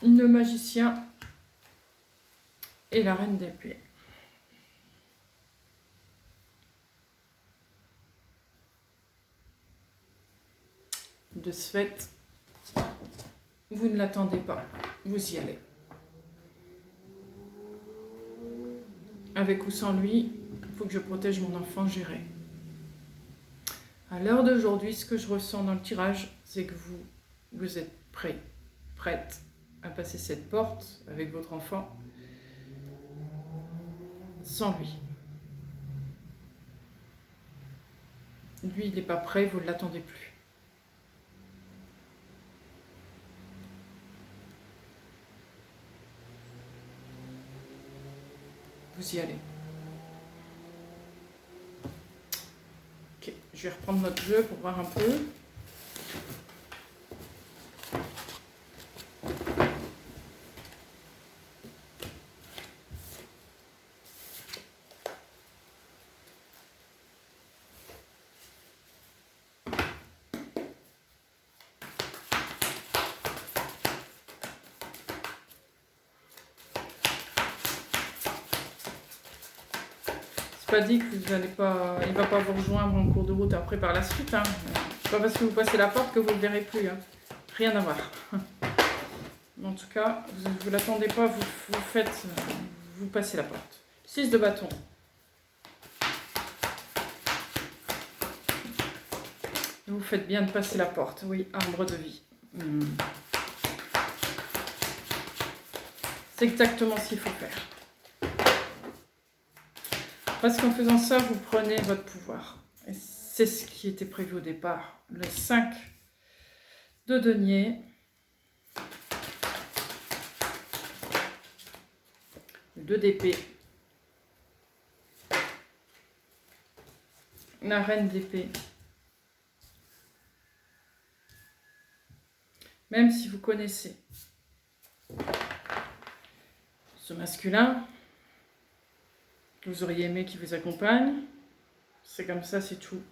Le magicien. Et la reine d'épée. De ce fait, vous ne l'attendez pas, vous y allez. Avec ou sans lui, il faut que je protège mon enfant, j'irai. À l'heure d'aujourd'hui, ce que je ressens dans le tirage, c'est que vous êtes prête à passer cette porte avec votre enfant sans lui. Lui, il n'est pas prêt, vous ne l'attendez plus. Vous y allez. Ok, je vais reprendre notre jeu pour voir un peu. pas dit que vous allez pas, il va pas vous rejoindre en cours de route après par la suite. Hein. C'est pas parce que vous passez la porte que vous ne le verrez plus. Hein. Rien à voir. En tout cas, vous ne l'attendez pas, vous passez la porte. 6 de bâton. Vous faites bien de passer la porte. Oui, arbre de vie. C'est exactement ce qu'il faut faire. Parce qu'en faisant ça, vous prenez votre pouvoir. Et c'est ce qui était prévu au départ. Le 5 de denier. Le 2 d'épée. La reine d'épée. Même si vous connaissez ce masculin, que vous auriez aimé qu'il vous accompagne, c'est comme ça, c'est tout.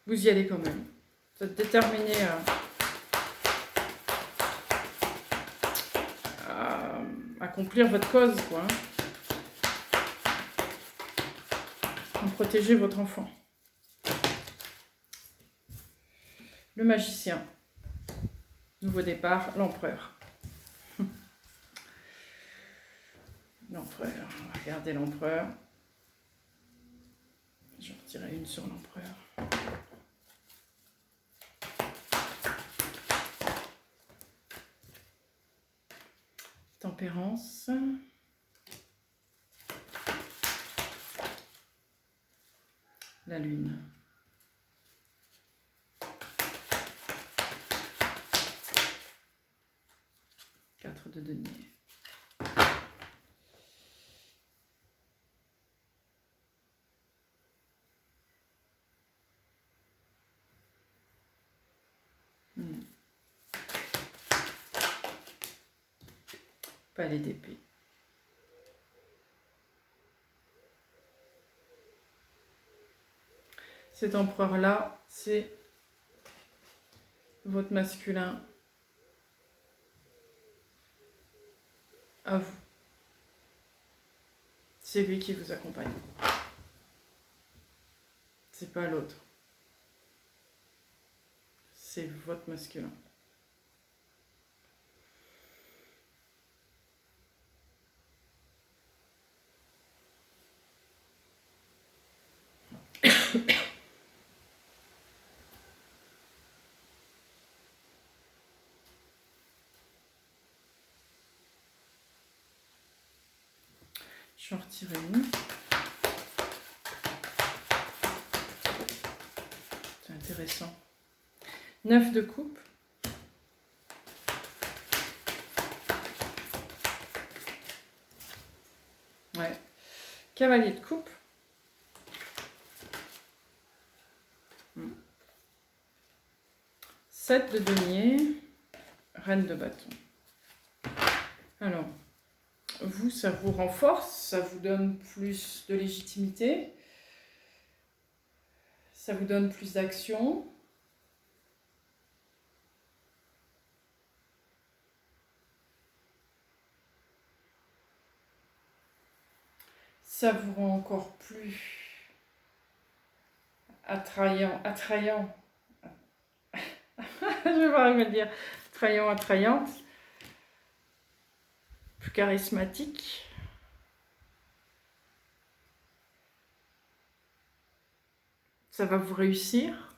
Vous y allez quand même. Vous êtes déterminé à accomplir votre cause, quoi. À protéger votre enfant. Le magicien. Nouveau départ, l'empereur. L'empereur, on va regarder l'empereur. Je vais en retirer une sur l'empereur. Tempérance. La lune. Quatre de denier. Palais d'épée. Cet empereur-là, c'est votre masculin à vous. C'est lui qui vous accompagne. C'est pas l'autre. C'est votre masculin. Je vais en retirer une. C'est intéressant. 9 de coupe. Ouais. Cavalier de coupe. 7 de denier. Reine de bâton. Alors, vous, ça vous renforce, ça vous donne plus de légitimité, ça vous donne plus d'action. Ça vous rend encore plus attrayant. Je vais pas arriver à le dire. Attrayante. Plus charismatique. Ça va vous réussir.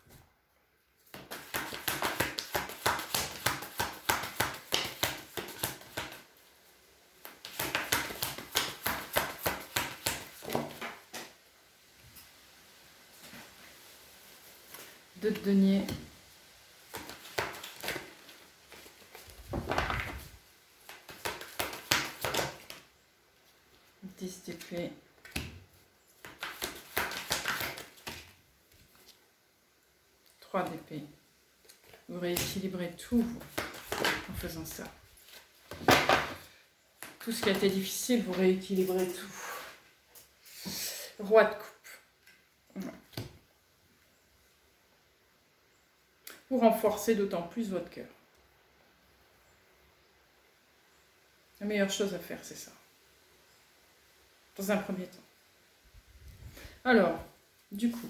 Deux de denier. Dix d'épée. 3 d'épée. Vous rééquilibrez tout vous, en faisant ça. Tout ce qui a été difficile, vous rééquilibrez tout. Roi de coupe. Ouais. Pour renforcer d'autant plus votre cœur. La meilleure chose à faire, c'est ça. Dans un premier temps. Alors, du coup,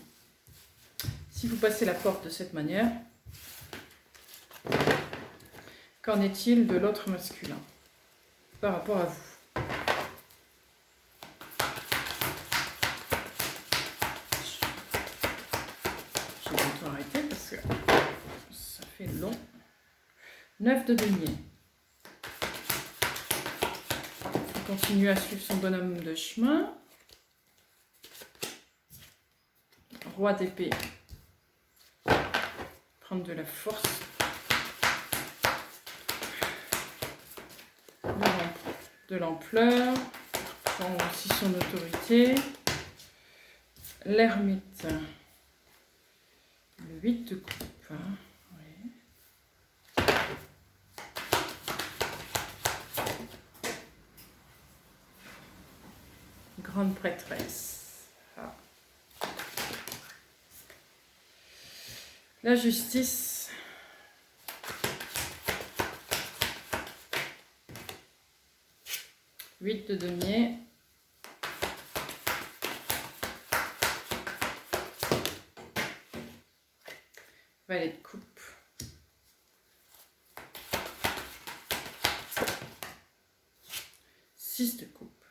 si vous passez la porte de cette manière, qu'en est-il de l'autre masculin par rapport à vous? Je vais bientôt arrêter parce que ça fait long. 9 de denier. Continue à suivre son bonhomme de chemin. Roi d'épée. Prendre de la force. De l'ampleur. Prend aussi son autorité. L'ermite. Le 8 de coupe. Oui. Grande prêtresse. Ah. La justice. Huit de denier. Valet de coupe. Six de coupe.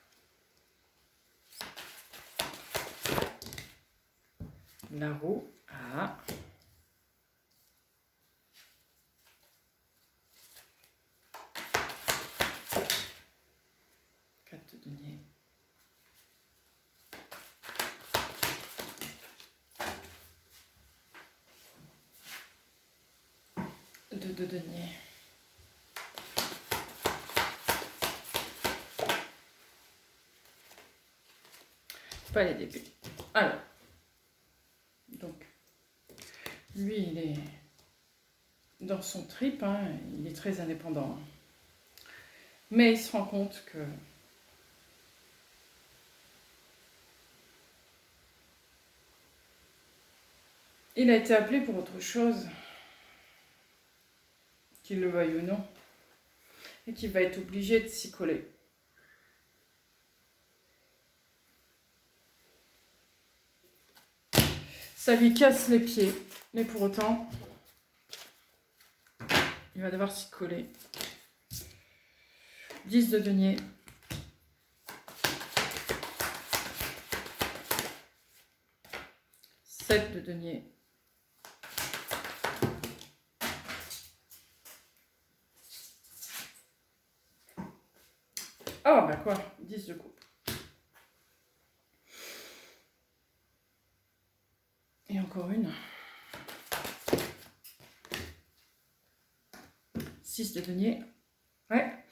La roue. Ah. 4 de denier. Deux de denier. Valet d'épée. Alors. Donc. Lui, il est dans son trip, hein, il est très indépendant. Mais il se rend compte que il a été appelé pour autre chose, qu'il le veuille ou non, et qu'il va être obligé de s'y coller. Ça lui casse les pieds, mais pour autant, il va devoir s'y coller. 10 de denier. Sept de denier. Oh, bah quoi, 10 de coupe. Et encore une. 6 de denier. Ouais.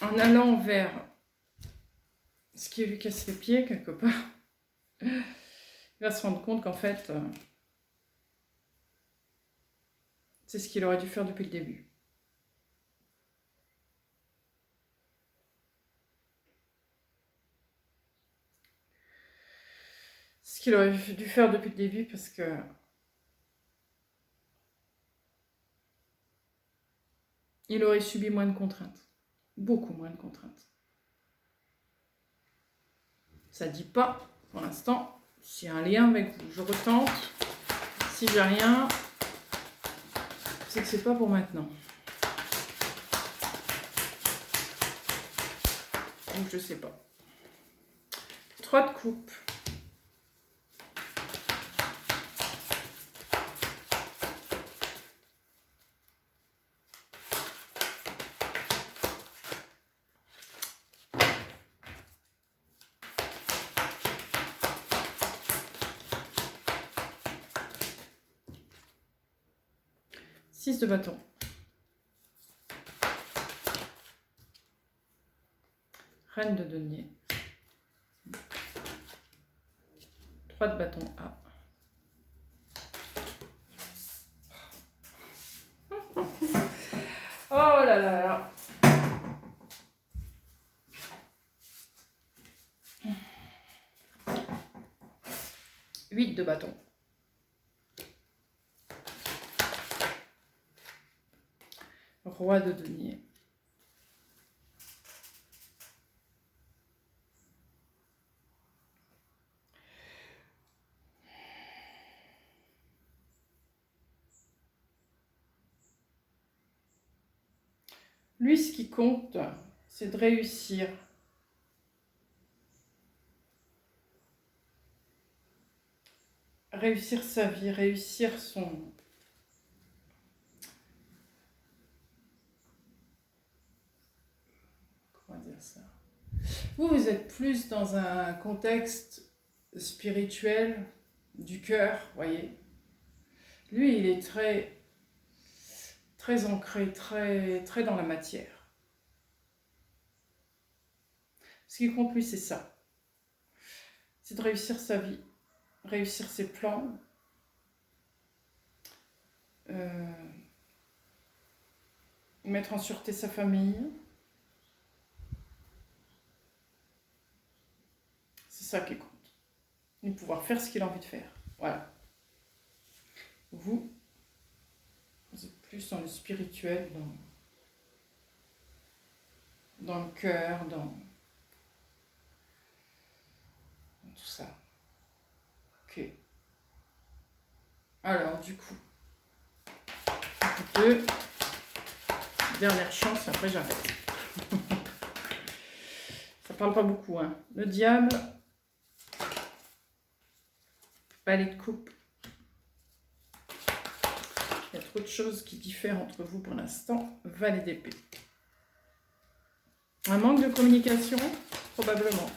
En allant vers ce qui lui casse les pieds, quelque part, il va se rendre compte qu'en fait, c'est ce qu'il aurait dû faire depuis le début. Ce qu'il aurait dû faire depuis le début parce que il aurait subi moins de contraintes. Beaucoup moins de contraintes. Ça ne dit pas, pour l'instant, s'il y a un lien avec vous. Je retente. Si j'ai rien, c'est que c'est pas pour maintenant. Donc je sais pas. 3 de coupe. Six de bâton. Reine de denier. 3 de bâton A. Oh là là là. Huit de bâton. Roi de denier. Lui, ce qui compte, c'est de réussir. Réussir sa vie, réussir son... Comment dire ça? Vous êtes plus dans un contexte spirituel, du cœur, voyez. Lui, il est très ancré, très dans la matière. Ce qui compte, lui, c'est ça. C'est de réussir sa vie, réussir ses plans, mettre en sûreté sa famille. C'est ça qui compte. Et pouvoir faire ce qu'il a envie de faire. Voilà. Vous êtes plus dans le spirituel, dans le cœur, dans tout ça. Ok. Alors, du coup, deux. Dernière chance, après j'arrête. Ça parle pas beaucoup, hein. Le diable. Palais de coupe. Il y a trop de choses qui diffèrent entre vous pour l'instant. Valet d'épée. Un manque de communication, probablement.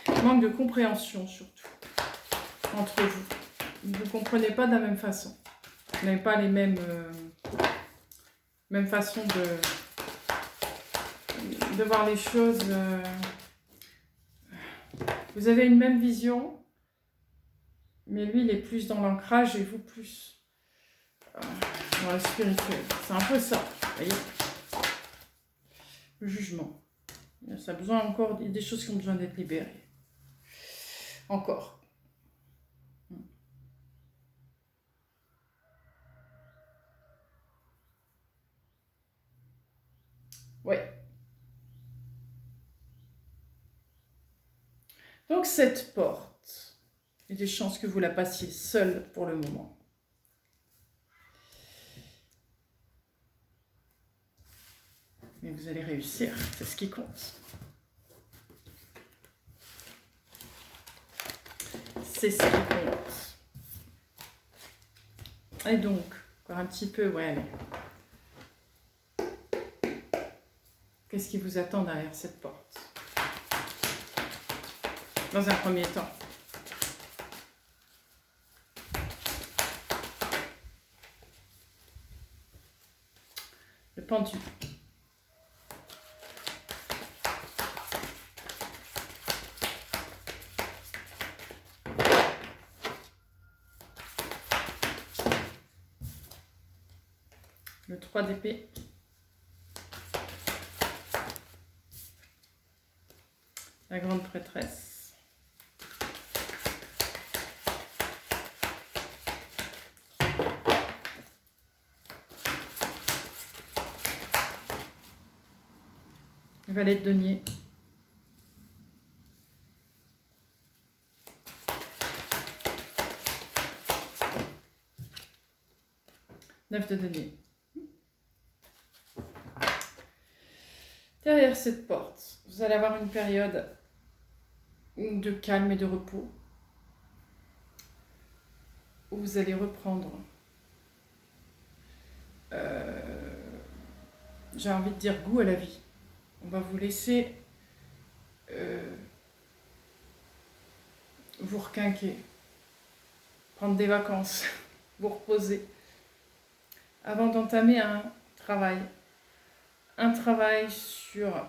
Un manque de compréhension, surtout, entre vous. Vous ne comprenez pas de la même façon. Vous n'avez pas les mêmes façons de voir les choses. Vous avez une même vision, mais lui, il est plus dans l'ancrage et vous plus dans le spirituel. C'est un peu ça, vous voyez. Le jugement. Ça a besoin encore, il y a des choses qui ont besoin d'être libérées. Encore. Ouais. Donc cette porte, il y a des chances que vous la passiez seule pour le moment. Mais vous allez réussir, c'est ce qui compte. C'est ce qui compte. Et donc, encore un petit peu, ouais, allez. Qu'est-ce qui vous attend derrière cette porte? Dans un premier temps. Le pendu. Le 3 d'épée. La grande prêtresse. Le valet de denier. Neuf de denier. Derrière cette porte, vous allez avoir une période de calme et de repos, où vous allez reprendre, j'ai envie de dire, goût à la vie. On va vous laisser vous requinquer, prendre des vacances, vous reposer, avant d'entamer un travail sur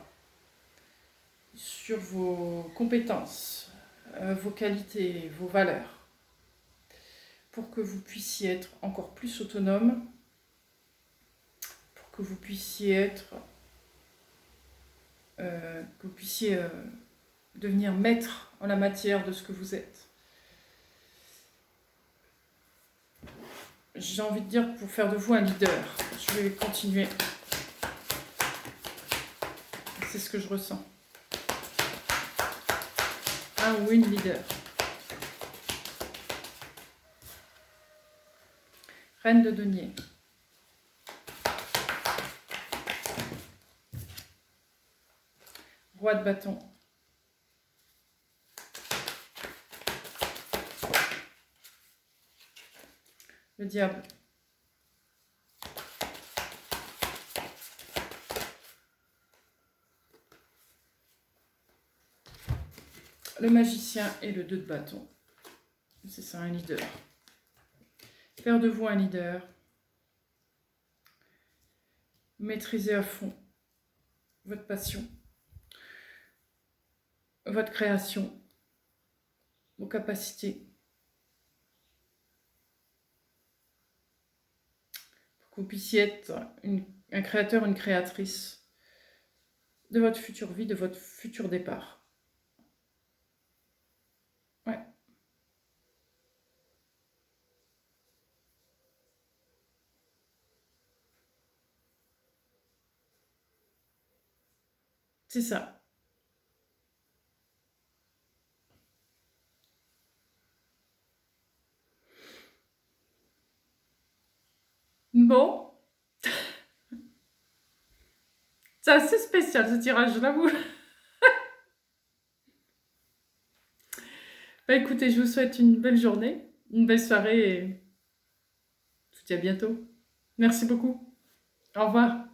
vos compétences, vos qualités, vos valeurs, pour que vous puissiez être encore plus autonome, pour que vous puissiez être, devenir maître en la matière de ce que vous êtes. J'ai envie de dire pour faire de vous un leader. Je vais continuer. C'est ce que je ressens. Un ou une leader. Reine de denier. Roi de bâton. Le diable. Le magicien et le 2 de bâton. C'est ça, un leader. Faire de vous un leader. Maîtriser à fond votre passion, votre création, vos capacités. Pour que vous puissiez être un créateur, une créatrice de votre future vie, de votre futur départ. Ouais. C'est ça. Bon. C'est assez spécial ce tirage, je l'avoue. Bah écoutez, je vous souhaite une belle journée, une belle soirée et je vous dis à bientôt. Merci beaucoup. Au revoir.